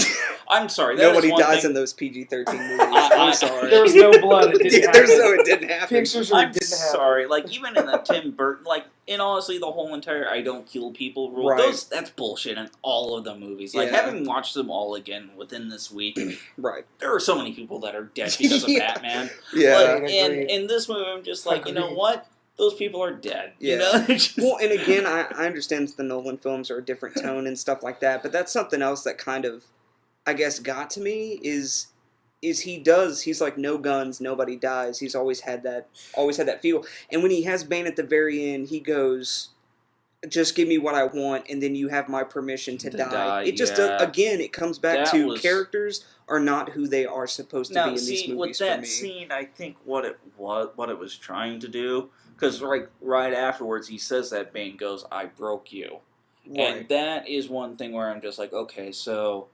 I'm sorry. That Nobody is one dies thing. in those PG-13 movies. I- I'm sorry. There was no blood. It didn't Yeah, there's happen. no, it didn't happen. Pictures where I'm it didn't happen. sorry. Like, even in the Tim Burton, like, in honestly, the whole entire I don't kill people rule, Right. that's bullshit in all of the movies. Like, Yeah. having watched them all again within this week, Right. there are so many people that are dead because of Yeah. Batman. Yeah. Like, Agreed. and in this movie, I'm just like, you know Agreed. what? Those people are dead. Yeah. You know? It's just- Well, and again, I understand the Nolan films are a different tone and stuff like that, but that's something else that kind of, I guess, got to me is he's like, no guns, nobody dies. He's always had that feel. And when he has Bane at the very end, he goes, just give me what I want, and then you have my permission to die. It just, yeah. Again, it comes back That to was- characters are not who they are supposed to Now, be in see, these movies with for that me. scene, I think what it was trying to do, because right afterwards he says that Bane goes, "I broke you," And that is one thing where I'm just like, okay, so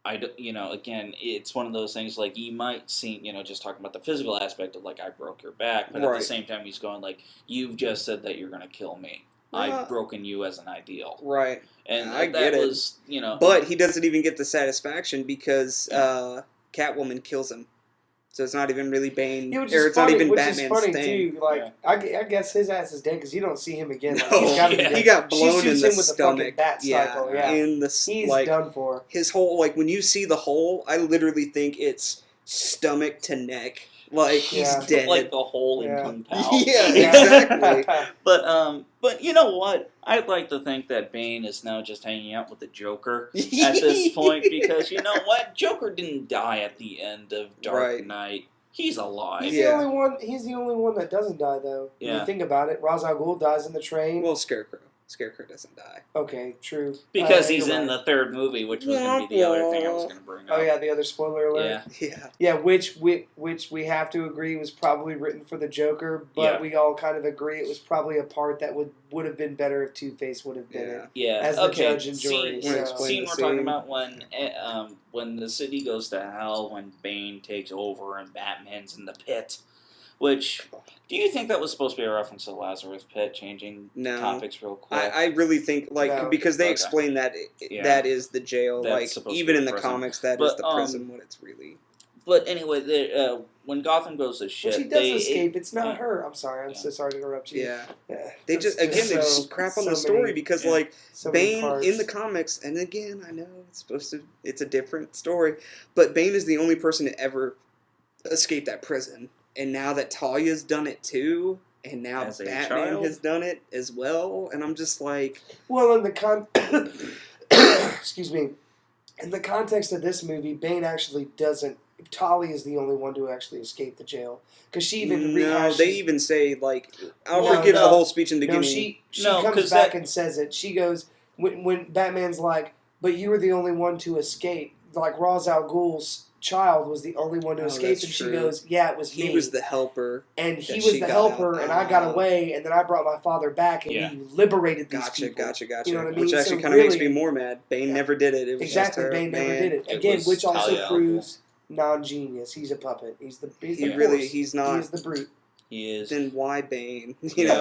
again, it's one of those things like you might see, just talking about the physical aspect of like I broke your back, but at the same time he's going like, you've just said that you're going to kill me. I've broken you as an ideal. Right. And I get it. Was, But he doesn't even get the satisfaction because Catwoman kills him. So it's not even really Bane, Yeah, which or is it's funny, not even which Batman's is funny thing. too. Like I guess his ass is dead because you don't see him again. Like, No, he's gotta be dead. he got She blown shoots in the him with stomach. a fucking bat cycle. Yeah, in the he's like done for. his whole when you see the hole, I literally think it's stomach to neck. Like he's dead. Like the hole in Kung Pao. Yeah, exactly. But you know what? I'd like to think that Bane is now just hanging out with the Joker at this point because you know what? Joker didn't die at the end of Dark Knight. He's alive. He's the only one. He's the only one that doesn't die, though. Yeah. When you think about it, Ra's al Ghul dies in the train. Well, Scarecrow doesn't die. Okay, true. Because he's in the third movie, which was going to be the other thing I was going to bring up. Oh yeah, the other spoiler alert. Yeah. Which we have to agree was probably written for the Joker, but we all kind of agree it was probably a part that would have been better if Two-Face would have been it. Yeah. As the judge and jury. Scene we're talking about when the city goes to hell, when Bane takes over and Batman's in the pit. Which, do you think that was supposed to be a reference to the Lazarus Pit, changing topics real quick? I really think, because they explain that that is the jail. That's even in the comics, that is the prison, what it's really... But anyway, when Gotham goes to shit... Well, she does escape. It's not her. I'm sorry. I'm so sorry to interrupt you. Yeah. They just crap on the story because, Bane in the comics, and again, I know it's a different story, but Bane is the only person to ever escape that prison. And now that Talia's done it too, and now Batman has done it as well, and I'm just like... Well, in the excuse me. In the context of this movie, Bane actually doesn't... Talia is the only one to actually escape the jail. Because she even rehashes... they even say, Alfred gives the whole speech in the beginning. She comes back and says it. She goes, when Batman's like, but you were the only one to escape. Like, Ra's al Ghul's child was the only one to escape, and she goes, yeah, it was me. He was the helper. And he was the helper, and I got away, and then I brought my father back, and he liberated these people. Gotcha. You know what I mean? Which actually kind of makes me more mad. Bane never did it. It was exactly, just her. Bane never did it. Again, which also proves non-genius. He's a puppet. He's not. He is the brute. He is. Then why Bane? Because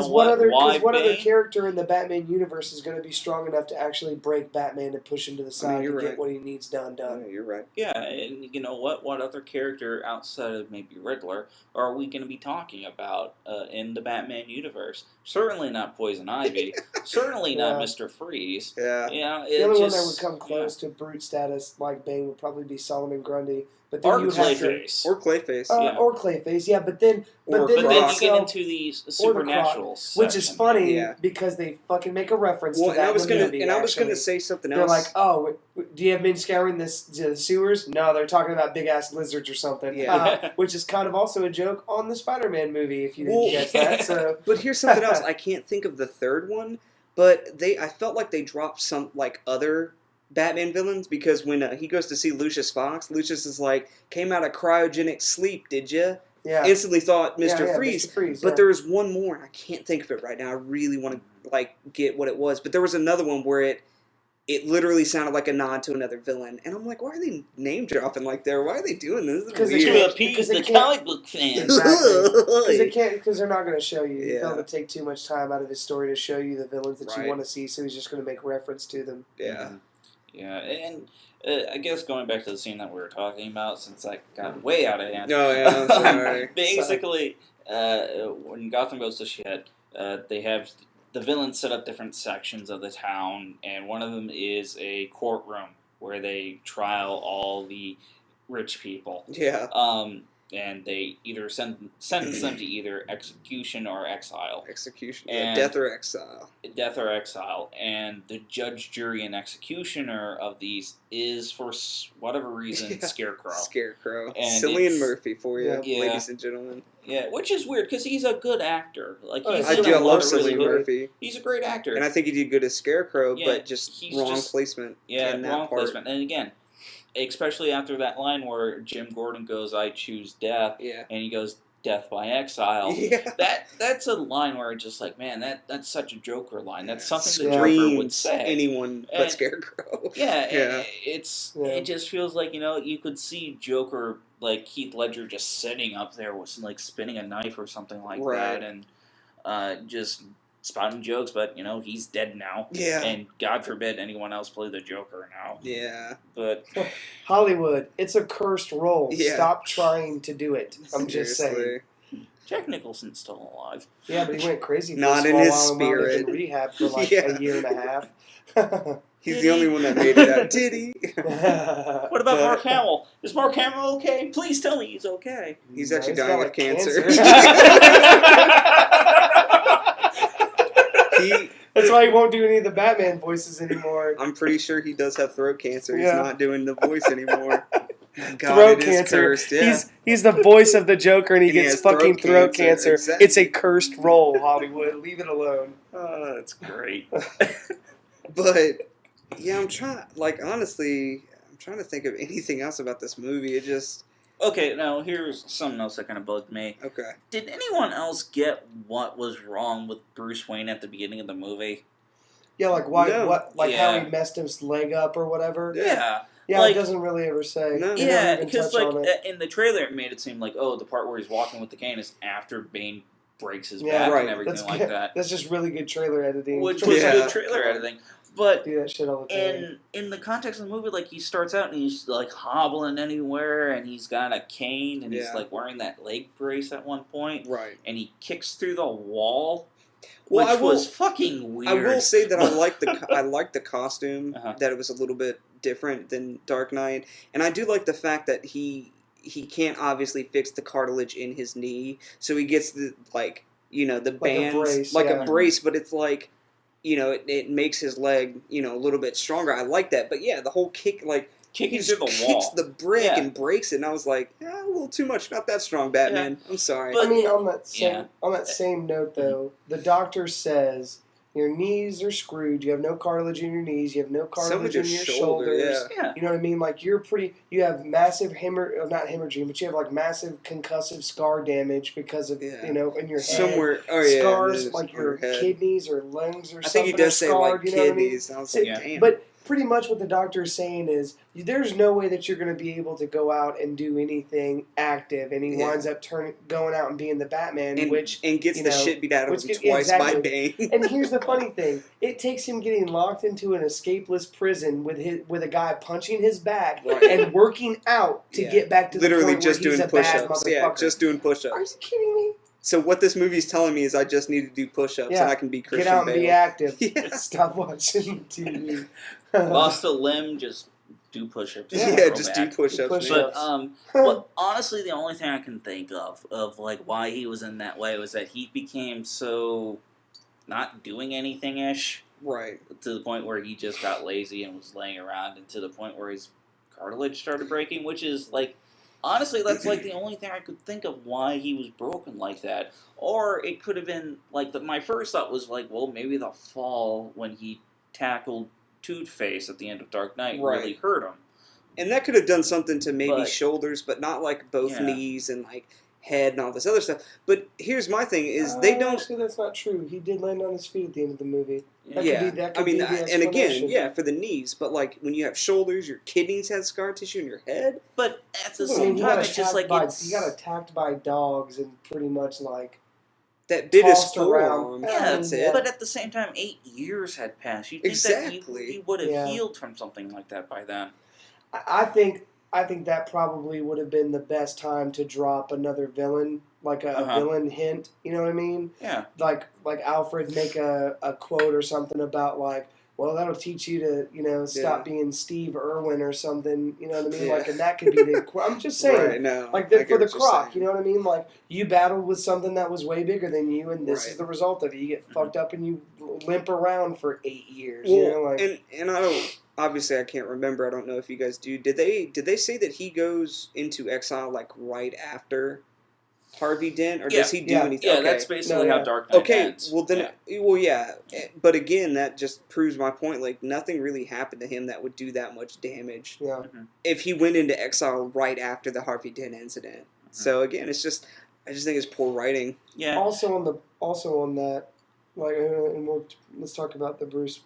what other character in the Batman universe is going to be strong enough to actually break Batman and push him to the side to get what he needs done? Yeah, you're right. Yeah, and you know what? What other character outside of maybe Riddler are we going to be talking about in the Batman universe? Certainly not Poison Ivy. Certainly not Mr. Freeze. Yeah. The only one that would come close to brute status like Bane would probably be Solomon Grundy. But then Clayface. Or Clayface. Or Clayface, yeah. But then you get into the supernatural section, which is funny because they fucking make a reference to that. And I was going to say something else. They're like, oh, do you have been scouring the sewers? No, they're talking about big-ass lizards or something. Yeah. Which is kind of also a joke on the Spider-Man movie, if you didn't guess that. So. But here's something else. I can't think of the third one, but I felt like they dropped some, other Batman villains, because when he goes to see Lucius Fox, Lucius is like, came out of cryogenic sleep, did you? Yeah. Instantly thought Mr. Freeze. Mr. Freeze, but there was one more, and I can't think of it right now. I really want to get what it was. But there was another one where it literally sounded like a nod to another villain. And I'm like, why are they name dropping like there? Why are they doing this? To appease the comic book fans. Exactly. Because they're not going to show you. He felt to take too much time out of his story to show you the villains that you want to see, so he's just going to make reference to them. Yeah. Yeah, and I guess going back to the scene that we were talking about, since I got way out of hand. Oh, yeah, I'm sorry. Basically, when Gotham goes to shit, they have the villains set up different sections of the town, and one of them is a courtroom where they trial all the rich people. Yeah. And they either sentence them to either execution or exile. Execution, death or exile. Death or exile. And the judge, jury, and executioner of these is, for whatever reason, Scarecrow. Scarecrow. Cillian Murphy for you, ladies and gentlemen. Yeah, which is weird, because he's a good actor. I love Cillian Murphy. He's a great actor. And I think he did good as Scarecrow, but just wrong placement. Yeah, wrong placement. And again, especially after that line where Jim Gordon goes, "I choose death," and he goes, death by exile. Yeah. That's a line where it's just like, man, that's such a Joker line. That's something the Screams Joker would say. anyone but And- Scarecrow. Yeah, Yeah. it just feels like, you could see Joker, like Heath Ledger, just sitting up there with like spinning a knife or something like Right. that, and just spouting jokes. But he's dead now. Yeah. And God forbid anyone else play the Joker now. Yeah. But Hollywood, it's a cursed role. Yeah. Stop trying to do it. I'm just saying. Seriously. Jack Nicholson's still alive. Yeah, but he went crazy for Not a in small his while and wound up spirit. in rehab for like Yeah. a year and a half. He's Did the he? only one that made it out. Did he? What about Mark Hamill? Is Mark Hamill okay? Please tell me he's okay. He's actually got, dying like, of cancer. That's why he won't do any of the Batman voices anymore. I'm pretty sure he does have throat cancer. He's Yeah. not doing the voice anymore. God, Throat it is cancer. cursed. Yeah. He's the voice of the Joker, and he And he gets has fucking throat throat cancer. cancer. Exactly. It's a cursed role, Hollywood. Leave it alone. Oh, that's great. But yeah, I'm trying. Like honestly, I'm trying to think of anything else about this movie. It just Okay, now here's something else that kind of bugged me. okay. Did anyone else get what was wrong with Bruce Wayne at the beginning of the movie? Yeah, like why? No. What? Like Yeah. how he messed his leg up or whatever. Yeah. Yeah, Like- it doesn't really ever say. No. They Yeah, never even because touch on it. in the trailer it made it seem like, oh, the part where he's walking with the cane is after Bane breaks his Yeah, back right. and everything That's like that, That's just really good trailer editing. which was Yeah. good trailer editing. But Do that shit all the time. in the context of the movie, like he starts out and he's like hobbling anywhere, and he's got a cane, and he's Yeah. like wearing that leg brace at one point, Right. and he kicks through the wall, Well, which I will- was fucking weird. I will say that I like the costume. Uh-huh. That it was a little bit different than Dark Knight, and I do like the fact that he can't obviously fix the cartilage in his knee, so he gets the the bands brace, like yeah. a brace, but it's like it makes his leg a little bit stronger. I like that, but yeah, the whole kick he kicking just through the kicks wall. the brick Yeah. and breaks it, and I was like, a little too much, not that strong, Batman. I'm sorry. But- I mean, on that Yeah. same note, though, the doctor says your knees are screwed. You have no cartilage in your knees. You have no Some of cartilage your in your shoulder, shoulders. yeah. Yeah. You know what I mean? Like you have massive not hemorrhaging, but you have like massive concussive scar damage because of Yeah. in your head. Somewhere, oh yeah, Scars and like on your head. kidneys or lungs or I something. think he does are say scarred, like you know what I mean? kidneys. I was like, Yeah. damn. But pretty much what the doctor is saying is there's no way that you're going to be able to go out and do anything active, and he Yeah. winds up going out and being the Batman, and which. gets you the know, shit beat out of which him get- twice by exactly. Bane. And here's the funny thing: it takes him getting locked into an escapeless prison with a guy punching his back Right. and working out to Yeah. get back to the Literally point just where he's doing a bad push-ups. motherfucker. Yeah, just doing Are push-ups. you kidding me? So what this movie's telling me is I just need to do push-ups Yeah. and I can be Christian Get out and Bale. be active. Yeah. Stop watching TV. Lost a limb, just do push-ups. Yeah, Grow just back. do push-ups. Push-ups. man. But well, honestly, the only thing I can think of like why he was in that way was that he became so not doing anything ish Right. to the point where he just got lazy and was laying around, and to the point where his cartilage started breaking, which is like honestly that's like the only thing I could think of why he was broken like that. Or it could have been like my first thought was like, well, maybe the fall when he tackled Two-Face at the end of Dark Knight Right. really hurt him. And that could have done something to maybe But- shoulders, but not like both Yeah. knees and like head and all this other stuff. But here's my thing: is they don't. Actually, that's not true. He did land on his feet at the end of the movie. That Yeah, could be, that could I mean, be the and again, explanation. yeah, for the knees. But like when you have shoulders, your kidneys have scar tissue in your head. But at the I mean, same he time, got it's just attacked like by, it's he got attacked by dogs and pretty much like That bit his tossed around. forearm. yeah, That's it. but at the same time, 8 years had passed. You'd think Exactly. that he would have Yeah. healed from something like that by then. I think that probably would have been the best time to drop another villain, like a Uh-huh. villain hint. You know what I mean? Yeah, Like Alfred make a quote or something about like, well, that'll teach you to stop being Steve Irwin or something. You know what I mean? Yeah. Like, and that could be the. I'm just saying. Right, no, Like I get for the what you're croc, saying. you know what I mean? Like you battled with something that was way bigger than you, and this Right. is the result of it. You get Mm-hmm. fucked up and you limp around for 8 years. Well, you know, like and I don't. Obviously, I can't remember. I don't know if you guys do. Did they say that he goes into exile like right after Harvey Dent, or Yeah. does he do Yeah. anything? yeah, Okay. that's basically No, how yeah. Dark Knight Okay, ends. well then, yeah. But again, that just proves my point. Like nothing really happened to him that would do that much damage yeah. if he went into exile right after the Harvey Dent incident. So again, it's just I just think it's poor writing. Yeah. Also on that, like, and let's talk about the Bruce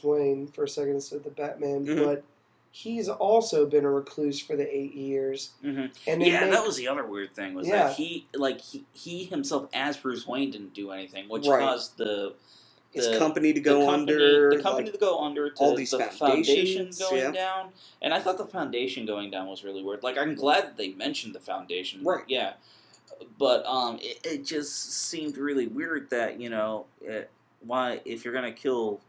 Wayne for a second instead of the Batman, Mhm. but he's also been a recluse for the 8 years. Mm-hmm. And that was the other weird thing was Yeah. that he himself as Bruce Wayne didn't do anything, which Right. caused His company to go under. The company to go under. To all these the foundations going down, and I thought the foundation going down was really weird. Like, I'm glad that they mentioned the foundation. Right. Yeah. But it just seemed really weird that why if you're gonna kill.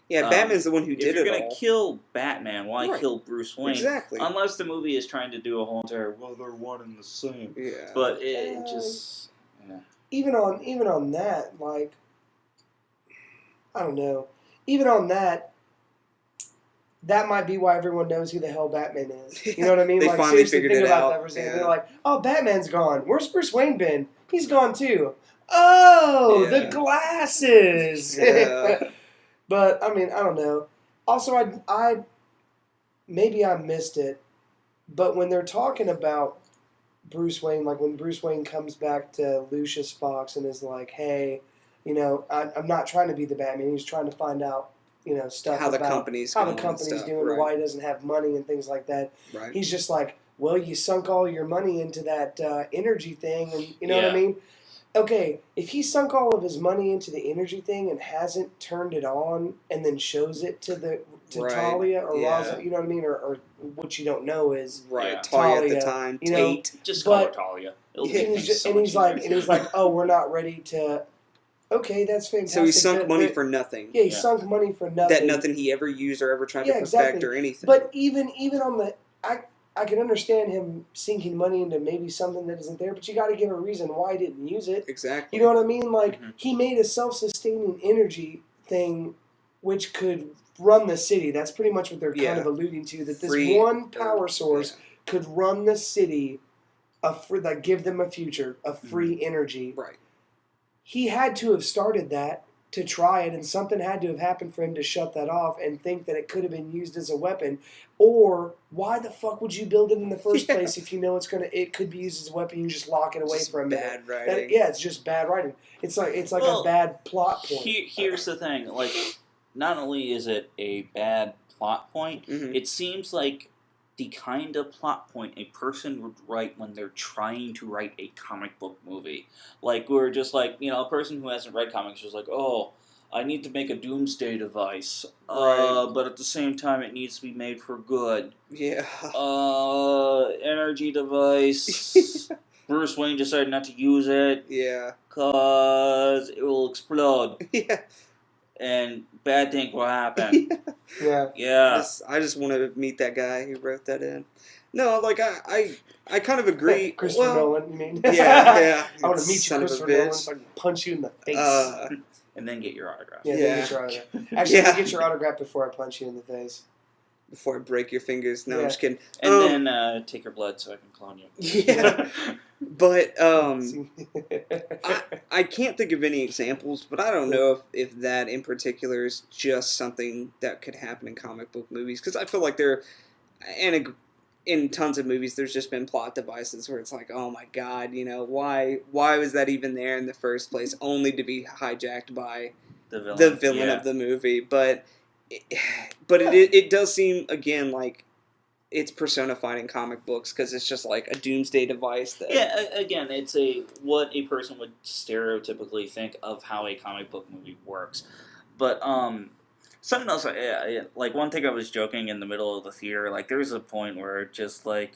Yeah, Batman's the one who did it all. If you're gonna kill Batman, why Right. kill Bruce Wayne? Exactly. Unless the movie is trying to do a whole entire they're one and the same. Yeah. But it just even on that, like, I don't know. Even on that might be why everyone knows who the hell Batman is. You know what I mean? They like, finally seriously, figured think it about out. that for a second. Yeah. They're like, oh, Batman's gone. Where's Bruce Wayne been? He's gone too. Oh, Yeah. the glasses. Yeah. But I mean, I don't know. Also, I maybe I missed it, but when they're talking about Bruce Wayne, like when Bruce Wayne comes back to Lucius Fox and is like, "Hey, I'm not trying to be the Batman. He's trying to find out, stuff How the about company's how the going and company's stuff, doing, right. and why he doesn't have money and things like that." Right. He's just like, "Well, you sunk all your money into that energy thing, and you know what I Yeah. mean." Okay, if he sunk all of his money into the energy thing and hasn't turned it on and then shows it to Right. Talia or Yeah. Raza, you know what I mean, or what you don't know is Right. Yeah. Talia at the Talia, time. you know, Tate. just call her But- Talia. It'll Yeah, make and things he's, so and much he's easier. like, oh, we're not ready to. Okay, that's fantastic. So he sunk money but- for nothing. Yeah, he Yeah. sunk money for nothing. That nothing he ever used or ever tried to Yeah, perfect exactly. or anything. But even on the, I can understand him sinking money into maybe something that isn't there, but you got to give a reason why he didn't use it. Exactly. You know what I mean? Like, Mhm. he made a self-sustaining energy thing which could run the city. That's pretty much what they're kind Yeah. of alluding to, that this Free- one power source Yeah. could run the city, that give them a future, of free energy. Right. He had to have started that to try it, and something had to have happened for him to shut that off and think that it could have been used as a weapon. Or why the fuck would you build it in the first Yeah. place if you know it could be used as a weapon? You just lock it away Just for a minute. bad That- writing. yeah, it's just bad writing. It's like Well, a bad plot point. Here's the thing: like, not only is it a bad plot point, Mhm. it seems like the kind of plot point a person would write when they're trying to write a comic book movie. Like, we're just like, a person who hasn't read comics is like, oh, I need to make a doomsday device, Right. but at the same time it needs to be made for good. Yeah. Energy device. Bruce Wayne decided not to use it Yeah. because it will explode Yeah. and bad things will happen. Yeah. Yeah. I just want to meet that guy who wrote that in. No, like I kind of agree. Christopher well, Nolan, you mean? Yeah. I want to meet you, Son of a Christopher Nolan, bitch. so I can punch you in the face. And then get your autograph. yeah, yeah. then get your autograph. Actually, Yeah. get your autograph before I punch you in the face. Before I break your fingers. No, Yeah. I'm just kidding. And then take your blood so I can clone you. Yeah. But I can't think of any examples, but I don't know if that in particular is just something that could happen in comic book movies. Because I feel like in tons of movies, there's just been plot devices where it's like, oh my god, why was that even there in the first place, only to be hijacked by the villain yeah. of the movie. But it does seem, again, like it's personified in comic books because it's just like a doomsday device. Again, it's what a person would stereotypically think of how a comic book movie works. But something else, like one thing I was joking in the middle of the theater, like there's a point where just like,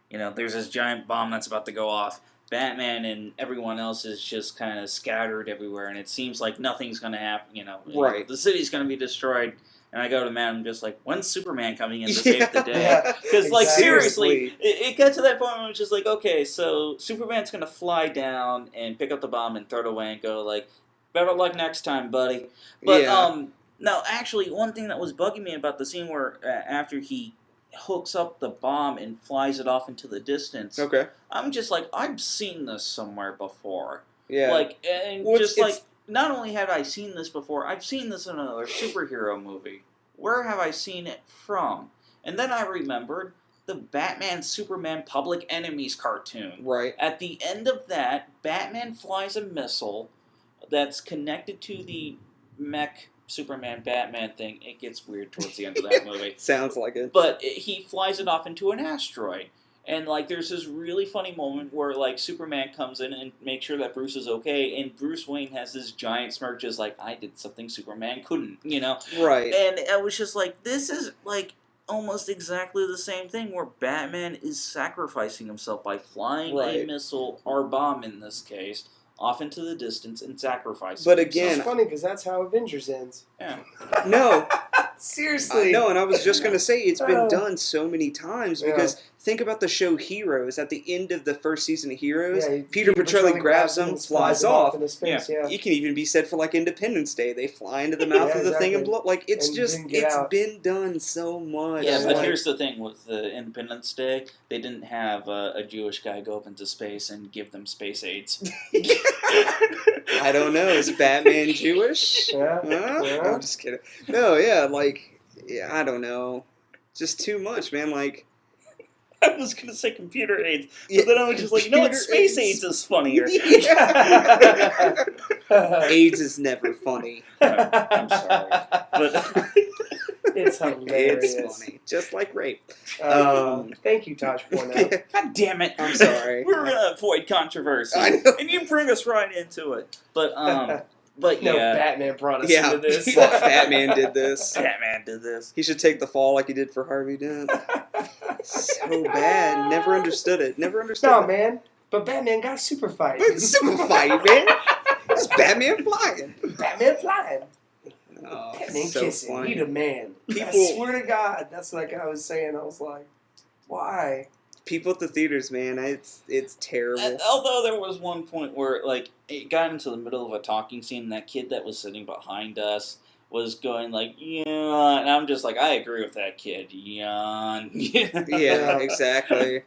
there's this giant bomb that's about to go off. Batman and everyone else is just kind of scattered everywhere, and it seems like nothing's going to happen. Right. The city's going to be destroyed. And I go to Matt, I'm just like, when's Superman coming in to save the day? Yeah. Because, like, Exactly. seriously, it got to that point where it's just like, okay, so Superman's going to fly down and pick up the bomb and throw it away and go, like, better luck next time, buddy. But, Yeah. no, actually, one thing that was bugging me about the scene where after he hooks up the bomb and flies it off into the distance, Okay. I'm just like, I've seen this somewhere before. Yeah. Like, and Well, just it's- like, not only have I seen this before, I've seen this in another superhero movie. Where have I seen it from? And then I remembered the Batman Superman Public Enemies cartoon. Right. At the end of that, Batman flies a missile that's connected to the mech Superman Batman thing. It gets weird towards the end of that movie. Sounds like it. But he flies it off into an asteroid. And, like, there's this really funny moment where, like, Superman comes in and makes sure that Bruce is okay, and Bruce Wayne has this giant smirk just like, I did something Superman couldn't, you know? Right. And I was just like, this is, like, almost exactly the same thing where Batman is sacrificing himself by flying a missile, or bomb in this case, off into the distance and sacrificing But himself. again... It's funny because that's how Avengers ends. Yeah. No. Seriously. No, and I was just going to say, it's been done so many times, because think about the show Heroes. At the end of the first season of Heroes, Peter Petrelli grabs him, flies off. Into space, It can even be said for, like, Independence Day. They fly into the mouth of the thing and blow. Like, it's been done so much. Yeah, but here's the thing with the Independence Day, they didn't have a Jewish guy go up into space and give them space aids. I don't know. Is Batman Jewish? Yeah. I'm just kidding. No, yeah, like, I don't know. Just too much, man. Like, I was going to say computer aids, but then I was just like, you know what? Space aids is funnier. AIDS is never funny. I'm sorry. But it's hilarious. It's funny. Just like rape. Thank you, Tosh, for pointing out. God damn it. I'm sorry. We're going to avoid controversy. I know. And you bring us right into it. But No, yeah. Batman brought us into this. Batman did this. Batman did this. He should take the fall like he did for Harvey Dent. So bad. Never understood it. Never understood No, it. man. But Batman got super fight. Super fight, man. It's Batman flying. Batman flying. Oh, Batman so kissing. funny. He the man. I People- swear to God, that's like I was saying. I was like, why? People at the theaters, man, it's terrible. Although there was one point where, like, it got into the middle of a talking scene, and that kid that was sitting behind us was going like, yeah, and I'm just like, I agree with that kid, yawn. Yeah, exactly.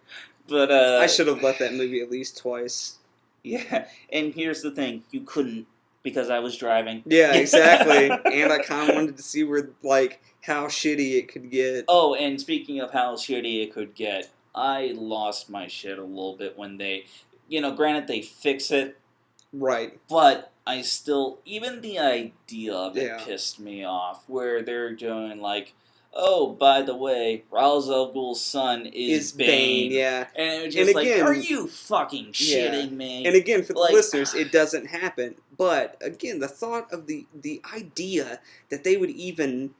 But I should have left that movie at least twice. Yeah, and here's the thing, you couldn't because I was driving. Yeah, exactly. And I kind of wanted to see where, like, how shitty it could get. Oh, and speaking of how shitty it could get, I lost my shit a little bit when they, granted they fix it, Right. but I still, even the idea of it Yeah. pissed me off, where they're doing like, oh, by the way, Ra's al Ghul's son is Bane. Yeah. And it was just And like, again- are you fucking shitting me? And again, for the Like- listeners, it doesn't happen. But again, the thought of the idea that they would even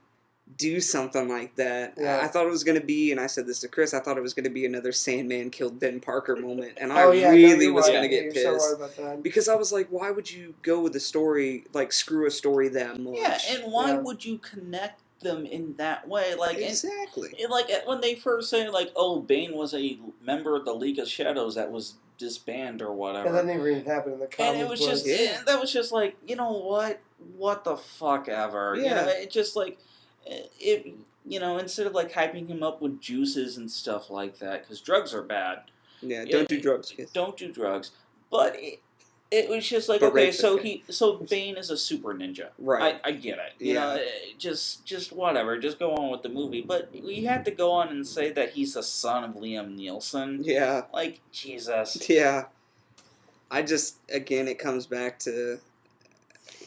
do something like that, Yeah. I thought it was going to be, and I said this to Chris, I thought it was going to be another Sandman killed Ben Parker moment, and I really was going to get you're pissed. So right about that. Because I was like, why would you go with a story, like, screw a story that much? Yeah, and why would you connect them in that way? Like, exactly. like when they first say, like, oh, Bane was a member of the League of Shadows that was disbanded or whatever. And that never even happened in the comic And it was book. just, that was just like, you know what the fuck ever. Yeah. It just like, instead of like hyping him up with juices and stuff like that, because drugs are bad. Yeah, don't do drugs, kids. Don't do drugs. But it was just like, But okay, rape's so okay. so Bane is a super ninja. Right. I get it. Yeah. Just whatever. Just go on with the movie. But we had to go on and say that he's the son of Liam Neeson. Yeah. Like, Jesus. Yeah. Again, it comes back to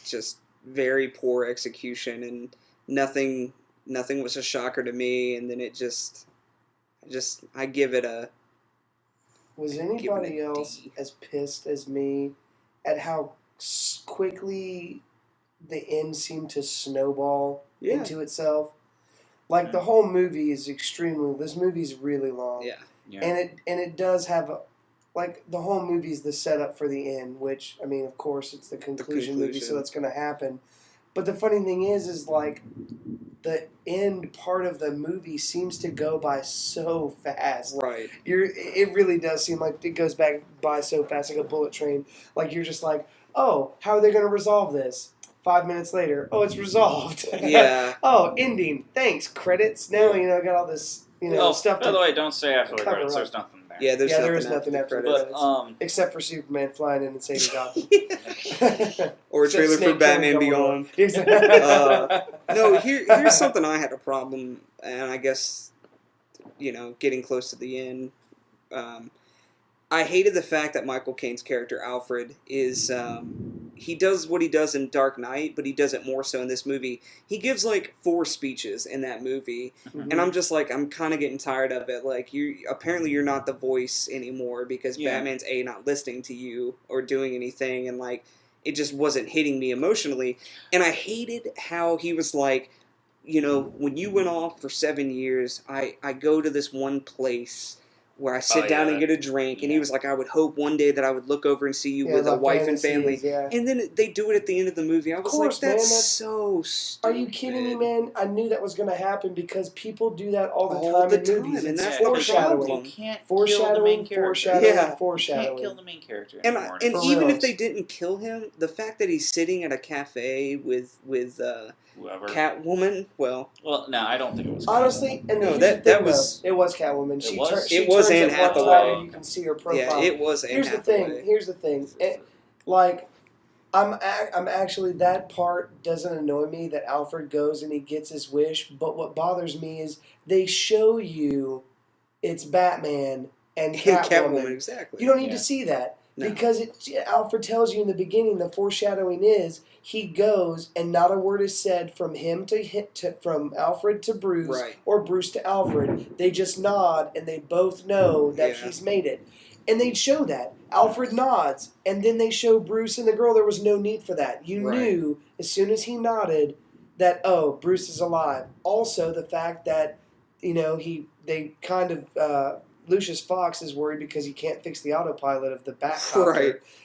just very poor execution, and nothing was a shocker to me, and then I give it a... Was Give it anybody a else D. as pissed as me at how quickly the end seemed to snowball Yeah. into itself? Like, the whole movie is this movie's really long. Yeah. Yeah. And it does have the whole movie's the setup for the end, which, I mean, of course, it's the conclusion movie, so that's going to happen. But the funny thing is like, the end part of the movie seems to go by so fast. Right. It really does seem like it goes by so fast, like a bullet train. Like, you're just like, oh, how are they going to resolve this? 5 minutes later, oh, it's resolved. Yeah. Oh, ending. Thanks. Credits. Now, got all this, stuff. By the way, don't say after the cover credits. up. There's nothing there. Yeah, there's there nothing is nothing after the credits. But except for Superman flying in and saving Gotham. Or a trailer for Snake Batman killing Beyond. Exactly. No, here's something I had a problem, and I guess getting close to the end. I hated the fact that Michael Caine's character Alfred is he does what he does in Dark Knight, but he does it more so in this movie. He gives like 4 speeches in that movie, Mhm. and I'm just like, I'm kind of getting tired of it. Like, you're not the voice anymore because Yeah. Batman's not listening to you or doing anything, and like it just wasn't hitting me emotionally. And I hated how he was like, when you went off for 7 years, I go to this one place where I sit down and get a drink, and he was like, I would hope one day that I would look over and see you with a wife and family. Yeah. And then they do it at the end of the movie. I was course, like, that's man, so stupid. Are you kidding me, man? I knew that was going to happen because people do that all the All time the in time, movies. and It's that's the foreshadowing. problem. You can't Foreshadowing, kill the main character. foreshadowing, Yeah. foreshadowing. You can't kill the main character And anymore. and For even reals. if they didn't kill him, the fact that he's sitting at a cafe with Whoever. Catwoman, well, No, I don't think it was. Honestly, and No, here's that- the that thing, was- though. It was Catwoman. She was? she It was turns Anne at one Hathaway. time and you can see her profile. yeah, it was Anne Here's the Hathaway. thing. Here's the thing. Like, I'm actually, that part doesn't annoy me that Alfred goes and he gets his wish. But what bothers me is they show you it's Batman and Catwoman. exactly. You don't need to see that. No. Because Alfred tells you in the beginning, the foreshadowing is he goes and not a word is said from him from Alfred to Bruce Right. or Bruce to Alfred. They just nod and they both know that Yeah. he's made it. And they show that. Alfred nods and then they show Bruce and the girl. There was no need for that. You Right. knew as soon as he nodded that, oh, Bruce is alive. Also, the fact that, they kind of... Lucius Fox is worried because he can't fix the autopilot of the Batcopter,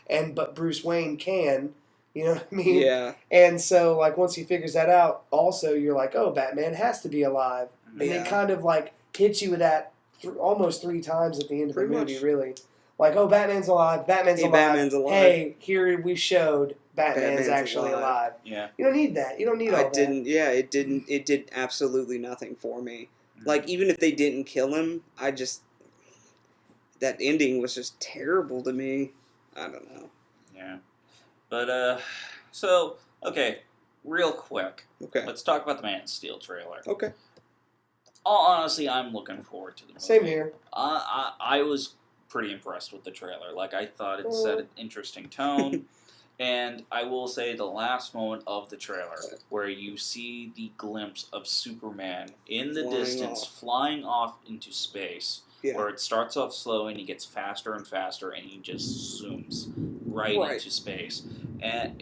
Right. but Bruce Wayne can. You know what I mean? Yeah. And so, like, once he figures that out, also you're like, oh, Batman has to be alive. And Yeah. they kind of like hit you with that almost 3 times at the end of Pretty the movie. much. Really, like, oh, Batman's alive. Batman's Hey, alive. Batman's alive. Hey, here we showed Batman's Batman's actually alive. Yeah. You don't need that. You don't need all that. It did absolutely nothing for me. Like, even if they didn't kill him, that ending was just terrible to me. I don't know. Yeah. But, so, okay, real quick. Okay. Let's talk about the Man of Steel trailer. Okay. Honestly, I'm looking forward to the movie. Same here. I was pretty impressed with the trailer. Like, I thought it set an interesting tone. And I will say the last moment of the trailer, where you see the glimpse of Superman in the distance, flying off into space, where it starts off slow and he gets faster and faster and he just zooms right into space. And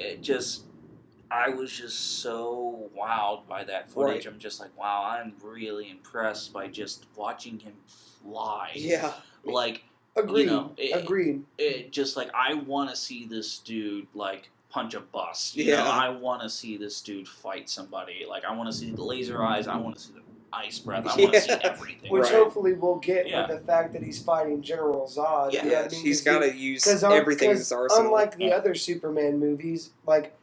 I was just so wowed by that footage. Right. I'm just like, wow, I'm really impressed by just watching him fly. Yeah. Like, Agreed. Agreed. It just like, I want to see this dude like punch a bus. You Yeah. know? I want to see this dude fight somebody. Like, I want to see the laser eyes. I want to see the ice breath. I want to see everything. Which Right. hopefully we'll get Yeah. with the fact that he's fighting General Zod. Yeah. You know what I Yeah, mean? he's 'Cause got to use everything in his arsenal. Unlike the other Superman movies, like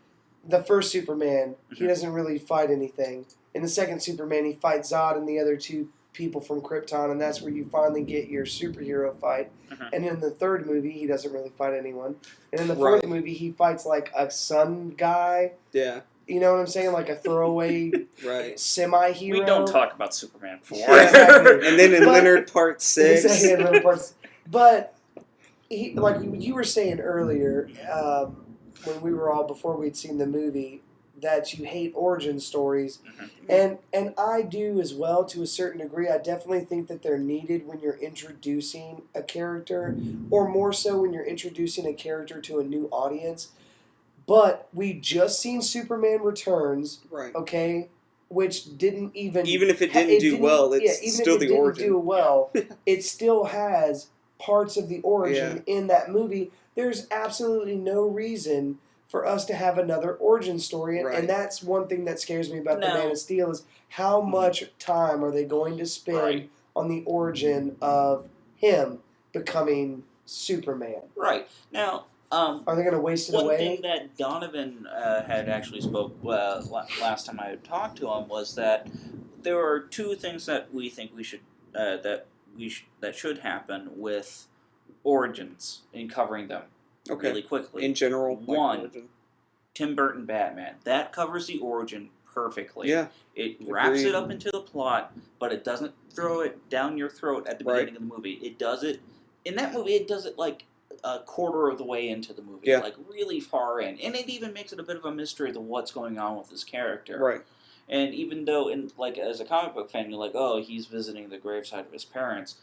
the first Superman, he doesn't really fight anything. In the second Superman, he fights Zod and the other 2 people from Krypton, and that's where you finally get your superhero fight. Mhm. And in the third movie, he doesn't really fight anyone. And in the fourth movie, he fights like a sun guy. Yeah. You know what I'm saying? Like a throwaway Right. semi-hero. We don't talk about Superman 4. Yeah, exactly. And then in But- Leonard Part 6. Exactly, in little parts. But like you were saying earlier, when we were all before we'd seen the movie, that you hate origin stories, and I do as well to a certain degree. I definitely think that they're needed when you're introducing a character, or more so when you're introducing a character to a new audience. But we just seen Superman Returns, Right. okay, which didn't even Even if it didn't do well, it's even still if it the didn't origin. do well, it still has parts of the origin in that movie. There's absolutely no reason for us to have another origin story, Right. and that's one thing that scares me about the No. Man of Steel is how much time are they going to spend Right. on the origin of him becoming Superman? Right. Now, Are they going to waste it one away? thing that Donovan had actually spoke last time I talked to him was that there are 2 things that we think we should that should happen with origins in covering them Okay. really quickly. In general. One. origin. Tim Burton Batman, that covers the origin perfectly. Yeah. It wraps Agreed. it up into the plot, but it doesn't throw it down your throat at the beginning of the movie. It does it in that movie. It does it like a quarter of the way into the movie, Yeah. like really far in, and it even makes it a bit of a mystery to what's going on with this character. Right. And even though, as a comic book fan, you're like, oh, he's visiting the graveside of his parents.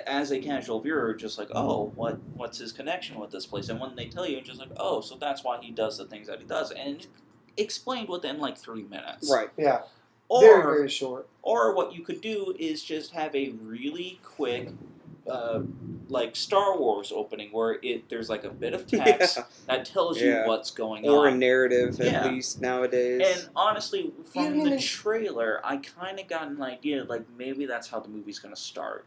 As a casual viewer, just like, oh, what's his connection with this place? And when they tell you, you're just like, oh, so that's why he does the things that he does, and it's explained within like 3 minutes. Right. Yeah. Or, very, very short. Or what you could do is just have a really quick, like Star Wars opening where there's like a bit of text that tells you what's going on. Or a narrative, at least nowadays. And honestly, from the trailer, I kind of got an idea, like, maybe that's how the movie's going to start.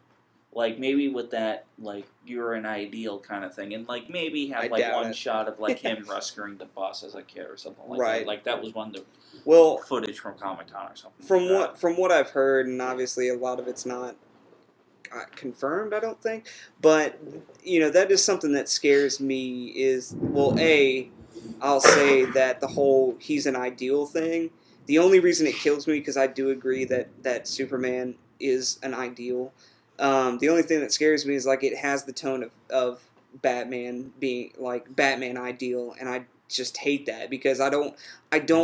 Like, maybe with that, like, you're an ideal kind of thing. And, like, maybe have, like, one shot of, like, him rescuing the bus as a kid or something like that. Like, that was one of the footage from Comic-Con or something. From what I've heard, and obviously a lot of it's not confirmed, I don't think, but that is something that scares me. Is, well, I'll say that the whole he's an ideal thing, the only reason it kills me, because I do agree that Superman is an ideal, the only thing that scares me is like it has the tone of Batman being like Batman ideal, and I just hate that, because I don't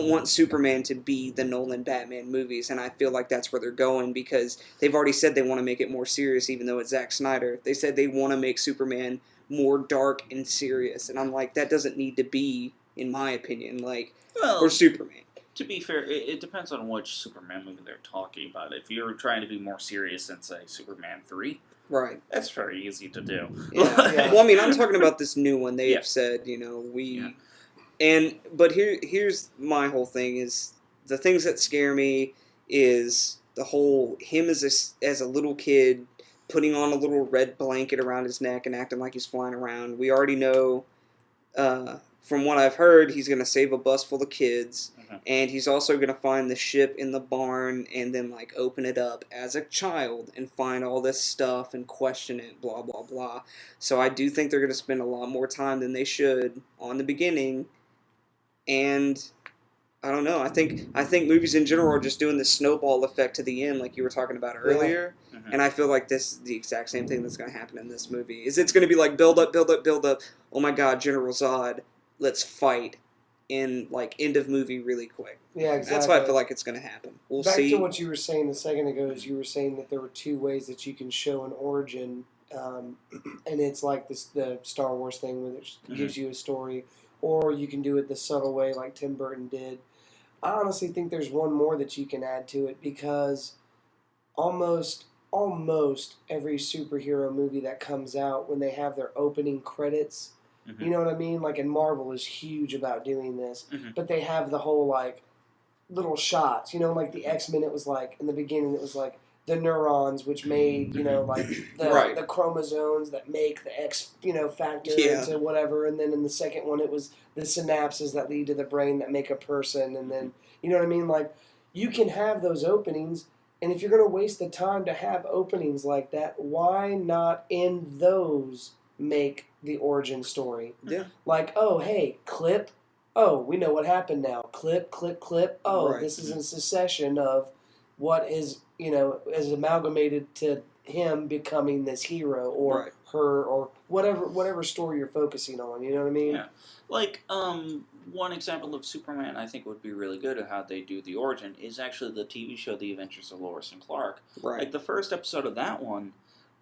want Superman to be the Nolan Batman movies, and I feel like that's where they're going, because they've already said they want to make it more serious, even though it's Zack Snyder. They said they want to make Superman more dark and serious, and I'm like, that doesn't need to be, in my opinion, like, for Superman. To be fair, it depends on which Superman movie they're talking about. If you're trying to be more serious than, say, Superman 3... Right. That's very easy to do. Yeah. Well, I mean, I'm talking about this new one. They've said, but here's my whole thing is the things that scare me is the whole him as a little kid putting on a little red blanket around his neck and acting like he's flying around. We already know, from what I've heard, he's going to save a bus full of kids, and he's also going to find the ship in the barn and then like open it up as a child and find all this stuff and question it, blah blah blah. So I do think they're going to spend a lot more time than they should on the beginning. And I don't know. I think movies in general are just doing this snowball effect to the end, like you were talking about earlier. And I feel like this is the exact same thing that's going to happen in this movie. It's going to be like build up. Oh my God, General Zod, let's fight. In like end of movie really quick. Yeah, exactly. That's why I feel like it's going to happen. We'll see. Back to what you were saying a second ago, is you were saying that there were two ways that you can show an origin, and it's like the Star Wars thing, where it gives you a story. Or you can do it the subtle way like Tim Burton did. I honestly think there's one more that you can add to it, because almost every superhero movie that comes out, when they have their opening credits, you know what I mean? Like, and Marvel is huge about doing this, but they have the whole like little shots, like the X-Men, it was like, in the beginning it was like the neurons which made, like the chromosomes that make the X, factor into whatever, and then in the second one it was the synapses that lead to the brain that make a person, and then, you know what I mean? Like, you can have those openings, and if you're going to waste the time to have openings like that, why not in those make the origin story? Yeah. Like, oh, hey, clip. Oh, we know what happened now. Clip, clip, clip. Oh, this is a succession of what is, is amalgamated to him becoming this hero or her or whatever story you're focusing on. You know what I mean? Yeah. Like, one example of Superman I think would be really good at how they do the origin is actually the TV show The Adventures of Lois and Clark. Right. Like, the first episode of that one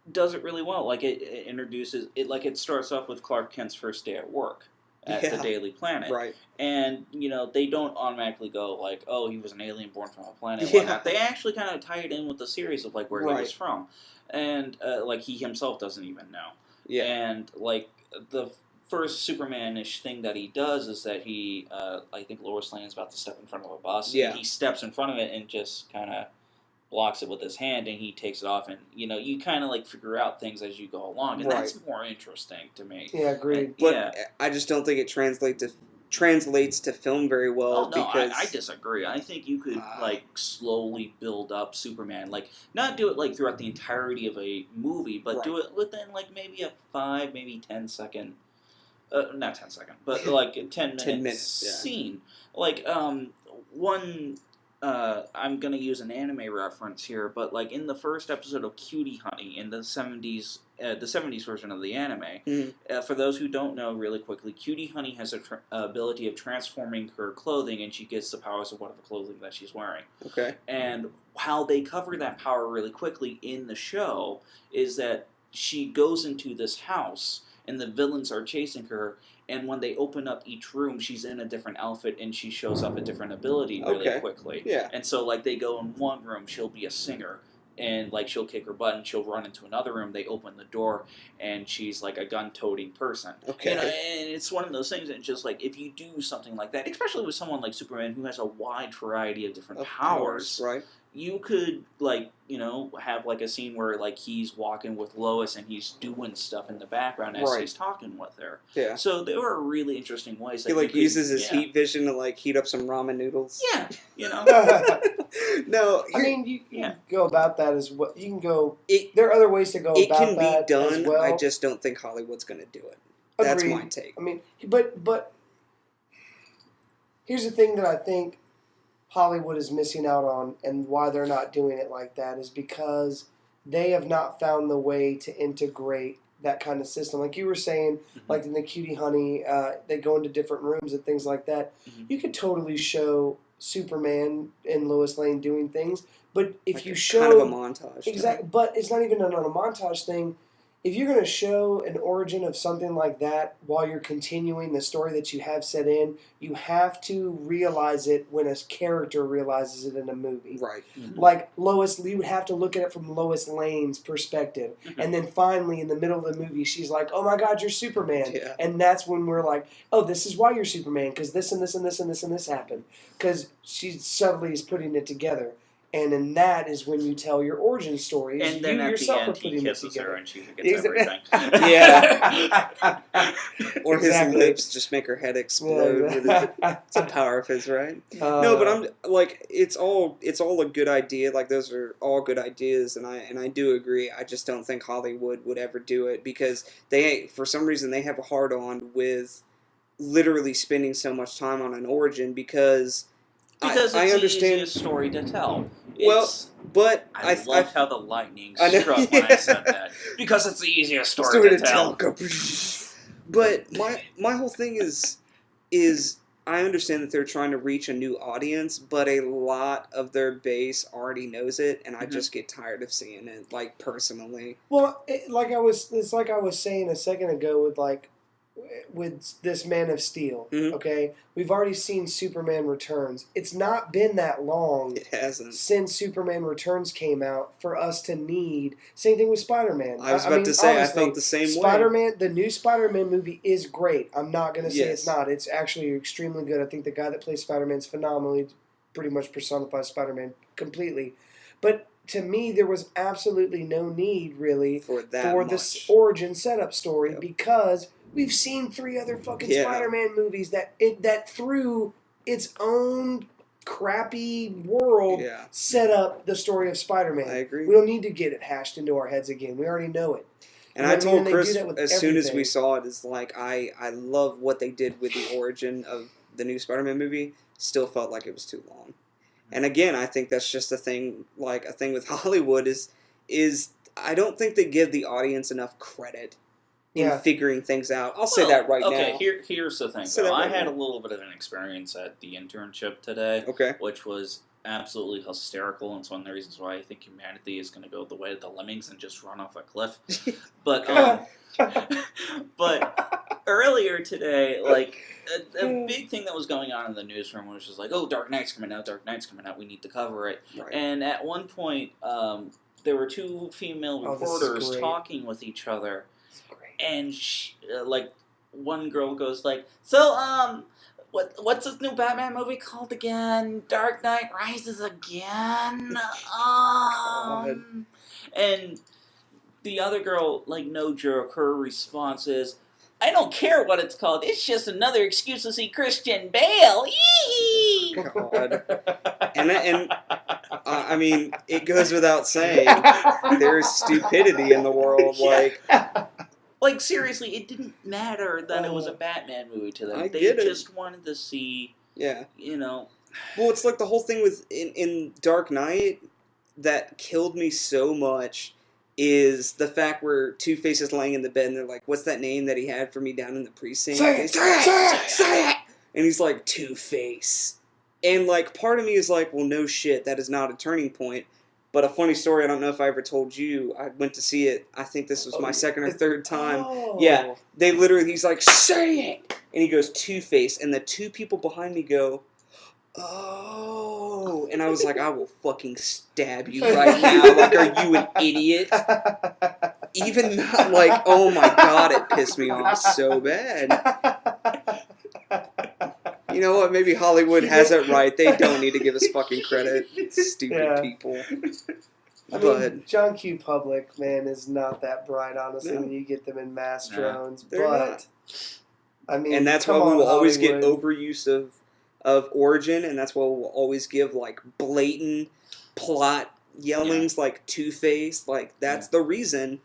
does it really well. Like, it introduces it, like, it starts off with Clark Kent's first day at work at the Daily Planet. Right. And, they don't automatically go, like, oh, he was an alien born from a planet and whatnot. They actually kind of tie it in with the series of, like, where he was from. And, like, he himself doesn't even know. Yeah. And, like, the first Superman-ish thing that he does is that he, I think Lois Lane's about to step in front of a bus. Yeah. And he steps in front of it and just kind of blocks it with his hand, and he takes it off, and you kind of like figure out things as you go along, and that's more interesting to me. Yeah, agreed. And, but I just don't think it translates to film very well. Oh no, because I disagree. I think you could like slowly build up Superman, like not do it like throughout the entirety of a movie, but do it within like maybe a 5, maybe 10 second. Not 10 second, but like a 10 minute scene. Like one I'm gonna use an anime reference here, but like in the first episode of Cutie Honey in the '70s version of the anime, for those who don't know, really quickly, Cutie Honey has a ability of transforming her clothing, and she gets the powers of whatever clothing that she's wearing. Okay. And how they cover that power really quickly in the show is that she goes into this house, and the villains are chasing her. And when they open up each room, she's in a different outfit, and she shows off a different ability really quickly. Yeah. And so, like, they go in one room, she'll be a singer, and, like, she'll kick her butt, and she'll run into another room, they open the door, and she's, like, a gun-toting person. Okay. You know, and it's one of those things that just, like, if you do something like that, especially with someone like Superman who has a wide variety of different powers, right? You could, like, you know, have, like, a scene where, like, he's walking with Lois and he's doing stuff in the background as he's talking with her. Yeah. So there were really interesting ways that he, like, uses his heat vision to, like, heat up some ramen noodles. Yeah, you know. No, I mean, you go about that as well. You can go... there are other ways to go about that. It can be done, as well. I just don't think Hollywood's going to do it. That's Agreed. my take. I mean, but here's the thing that I think Hollywood is missing out on, and why they're not doing it like that, is because they have not found the way to integrate that kind of system. Like you were saying, like in the Cutie Honey, they go into different rooms and things like that. You could totally show Superman and Lois Lane doing things, but if like you show... kind of a montage. Exactly, but it's not even on a montage thing. If you're going to show an origin of something like that while you're continuing the story that you have set in, you have to realize it when a character realizes it in a movie. Right. Like Lois, you would have to look at it from Lois Lane's perspective. And then finally, in the middle of the movie, she's like, oh my God, you're Superman. Yeah. And that's when we're like, oh, this is why you're Superman, because this and this and this and this and this happened. Because she subtly is putting it together. And then that is when you tell your origin story. And then at the end, he kisses her and she forgets everything. Yeah. Or his lips just make her head explode. It's a power of his, right? No, but I'm like, it's all a good idea. Like those are all good ideas, and I do agree. I just don't think Hollywood would ever do it because for some reason they have a hard on with literally spending so much time on an origin because it's I understand the easiest story to tell. But I love how the lightning struck when I said that. Because it's the easiest story to tell. But my whole thing is I understand that they're trying to reach a new audience, but a lot of their base already knows it, and I just get tired of seeing it, like, personally. Well, it's like I was saying a second ago with this Man of Steel, okay? We've already seen Superman Returns. It's not been that long since Superman Returns came out for us to need... Same thing with Spider-Man. I was about to say, honestly, I felt the same way. The new Spider-Man movie is great. I'm not going to say it's not. It's actually extremely good. I think the guy that plays Spider-Man is phenomenally, pretty much personifies Spider-Man completely. But to me, there was absolutely no need, really, for this origin setup story because... We've seen 3 other fucking Spider-Man movies that through its own crappy world set up the story of Spider-Man. I agree. We don't need to get it hashed into our heads again. We already know it. And I told Chris as soon as we saw it, is like I love what they did with the origin of the new Spider-Man movie. Still felt like it was too long. And again, I think that's just a thing with Hollywood is I don't think they give the audience enough credit in figuring things out. I'll say that right now. Okay, here's the thing. I had a little bit of an experience at the internship today, which was absolutely hysterical, and it's one of the reasons why I think humanity is going to go the way of the lemmings and just run off a cliff. But but earlier today, like a big thing that was going on in the newsroom was just like, oh, Dark Knight's coming out, we need to cover it. Right. And at one point, there were 2 female reporters talking with each other. And like one girl goes like, so what's this new Batman movie called again? Dark Knight Rises again. And the other girl, like no joke, her response is, I don't care what it's called. It's just another excuse to see Christian Bale. Yee! God. And I mean, it goes without saying, there's stupidity in the world, Like, seriously, it didn't matter that it was a Batman movie to them. They just wanted to see, you know, Well, it's like the whole thing with in Dark Knight that killed me so much is the fact where Two-Face is laying in the bed and they're like, "What's that name that he had for me down in the precinct?" Say it, say it! And he's like, Two-Face. And like part of me is like, well, no shit, that is not a turning point. But a funny story, I don't know if I ever told you, I went to see it, I think this was my second or third time. Oh. Yeah, they literally, he's like, say it! And he goes, Two-Face. And the two people behind me go, oh. And I was like, I will fucking stab you right now. Like, are you an idiot? Even not like, oh my god, it pissed me off so bad. You know what? Maybe Hollywood has it right. They don't need to give us fucking credit. Stupid people. I mean, John Q. Public, man, is not that bright, honestly, when you get them in mass drones. They're but, not. I mean, and that's why we will always get Hollywood. overuse of origin, and that's why we'll always give, like, blatant plot yellings like Two-Face. Like, that's the reason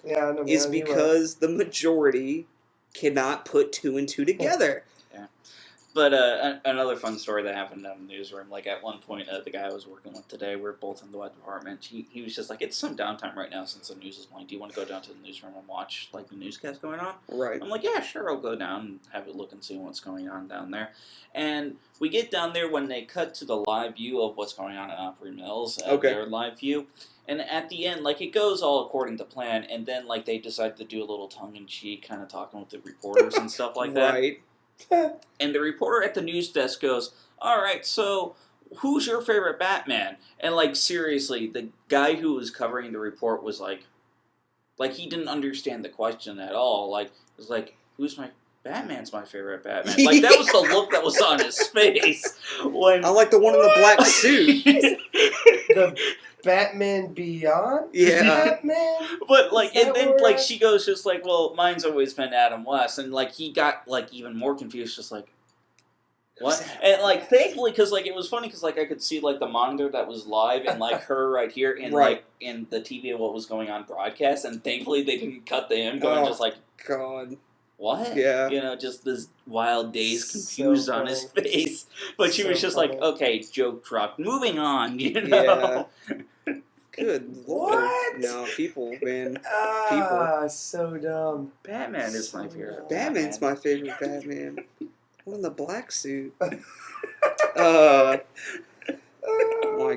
is because the majority cannot put two and two together. But another fun story that happened in the newsroom, like at one point, the guy I was working with today, we're both in the web department, he was just like, it's some downtime right now since the news is playing. Do you want to go down to the newsroom and watch like the newscast going on? Right. I'm like, yeah, sure, I'll go down and have a look and see what's going on down there. And we get down there when they cut to the live view of what's going on at Opry Mills, their live view. And at the end, like, it goes all according to plan, and then, like, they decide to do a little tongue-in-cheek kind of talking with the reporters and stuff like that. Right. And the reporter at the news desk goes, alright, so who's your favorite Batman? And, like, seriously, the guy who was covering the report was like, he didn't understand the question at all. Like, it was like, Batman's my favorite Batman. Like, that was the look that was on his face. When, I like the one in the black suit. The Batman Beyond? Yeah. Batman? But, like, and then, like, at? she goes just like, well, mine's always been Adam West. And, like, he got, like, even more confused, just like, what? And, like, thankfully, because, like, it was funny, because, like, I could see, like, the monitor that was live and, like, her right here and, like, in the TV of what was going on broadcast. And thankfully, they didn't cut to him going just like, God. What? Yeah. You know, just this wild daze confused on his face. But she was just like, okay, joke dropped. Moving on, you know? Yeah. Good Lord. What? No, people, man. So dumb. Batman is my favorite. Batman's my favorite Batman. One in the black suit. My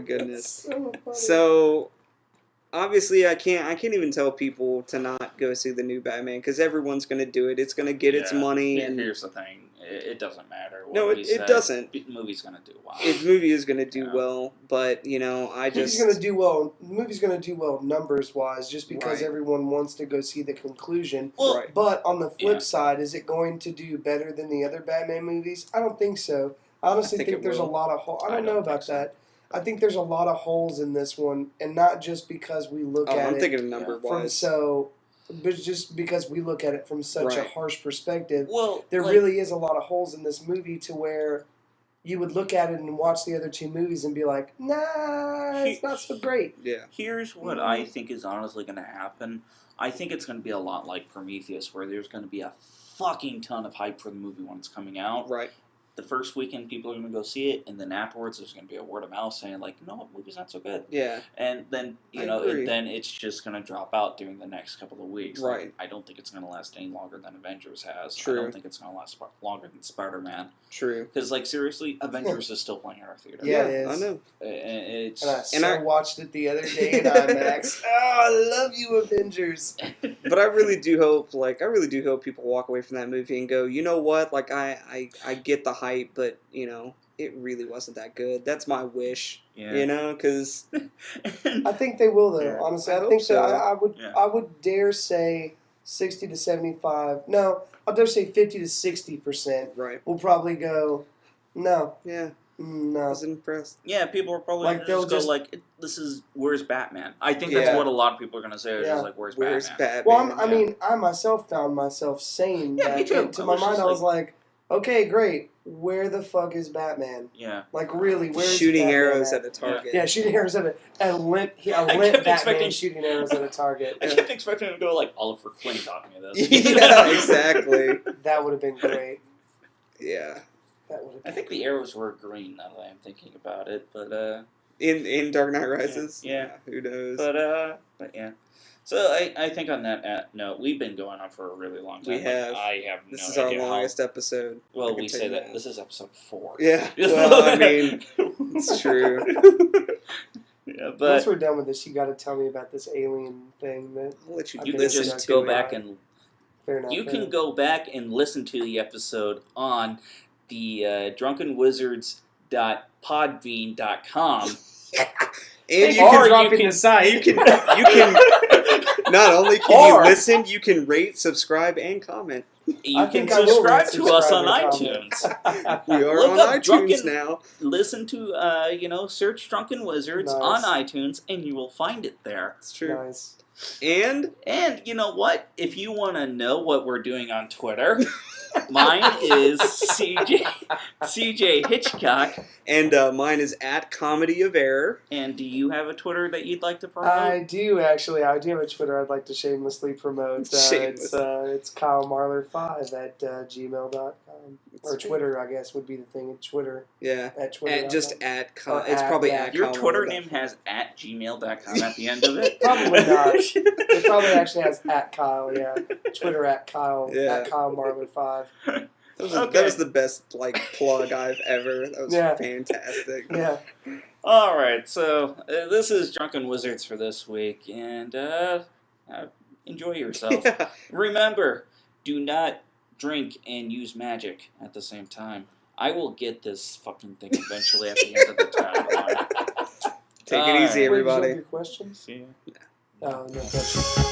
goodness. So obviously, I can't even tell people to not go see the new Batman because everyone's going to do it. It's going to get its money. And here's the thing: it doesn't matter. No, it doesn't. The movie's going to do well. The movie is going to do well, but you know, The movie's going to do well numbers wise, just because everyone wants to go see the conclusion. Well, but on the flip side, is it going to do better than the other Batman movies? I don't think so. I honestly think there's a lot of I don't know about that. I think there's a lot of holes in this one, and not just because we look at I'm it thinking number-wise. But just because we look at it from such a harsh perspective. Well, there really is a lot of holes in this movie to where you would look at it and watch the other two movies and be like, nah, it's not so great. Yeah. Here's what I think is honestly going to happen. I think it's going to be a lot like Prometheus, where there's going to be a fucking ton of hype for the movie when it's coming out. Right. The first weekend, people are going to go see it, and then afterwards, there's going to be a word of mouth saying, like, no, the movie's not so good. Yeah. And then, then it's just going to drop out during the next couple of weeks. Right. Like, I don't think it's going to last any longer than Avengers has. True. I don't think it's going to last longer than Spider-Man. True. Because, like, seriously, Avengers is still playing at our theater. Yeah, it is. I know. And I watched it the other day in IMAX. I love you, Avengers. But I really do hope people walk away from that movie and go, you know what? Like, I get the hype, but, you know, it really wasn't that good. That's my wish. Yeah. You know, because I think they will, though. Yeah. Honestly, I think so. I would dare say 60 to 75. No, I'll dare say 50 to 60%. Right. Will probably go. No. Yeah. No. I was impressed. Yeah, people are probably like they'll just go like, "This is where's Batman?" I think that's what a lot of people are going to say. Is just like, "Where's Batman?" Well, I mean, I myself found myself saying that. Me too. To my mind, I was like, "Okay, great. Where the fuck is Batman?" Yeah. Like, really, where's shooting Batman arrows at a target? Yeah, shooting arrows at a limp Batman shooting arrows at a target. I kept expecting him to go like Oliver Queen talking to this. Yeah, exactly. That would have been great. Yeah. That would have. I think the arrows were green. Now that I'm thinking about it, but In Dark Knight Rises. Yeah. Who knows? but yeah. So I think on that note, we've been going on for a really long time. We have. I have no This is our idea longest episode. Well, I can we tell say you that this is episode 4. Yeah. Well, I mean, it's true. Yeah, Once but we're done with this, you got to tell me about this alien thing that. I'll let you you can listen just to go it. back and Fair enough. you can go back and listen to the episode on the drunkenwizards.podbean.com. And Or you dropping can- the site. you can not only can Or- you listen, you can rate, subscribe, and comment. You I can think I will subscribe to us on subscribe and iTunes. We are Look on up iTunes Drunken- now. Listen to search Drunken Wizards Nice. on iTunes, and you will find it there. It's true. Nice. And And you know what? If you want to know what we're doing on Twitter, mine is CJ Hitchcock. and mine is at Comedy of Error. And do you have a Twitter that you'd like to promote? I do actually. I do have a Twitter I'd like to shamelessly promote. Shameless. It's KyleMarler5 at gmail.com. Or Twitter, I guess, would be the thing. At Twitter. Yeah. At Twitter. It's At, probably yeah. at Your Kyle Twitter Marler. name has at gmail.com at the end of it? Probably not. It probably actually has at Kyle, yeah. Twitter at Kyle, Yeah. at KyleMarler5. That was the best plug I've ever. That was Yeah. fantastic. Yeah. All right, so this is Drunken Wizards for this week, and enjoy yourself. Yeah. Remember, do not drink and use magic at the same time. I will get this fucking thing eventually at the end of the timeline. Take it All easy, right. Wait, did you have everybody. your questions? See ya. Oh, no questions.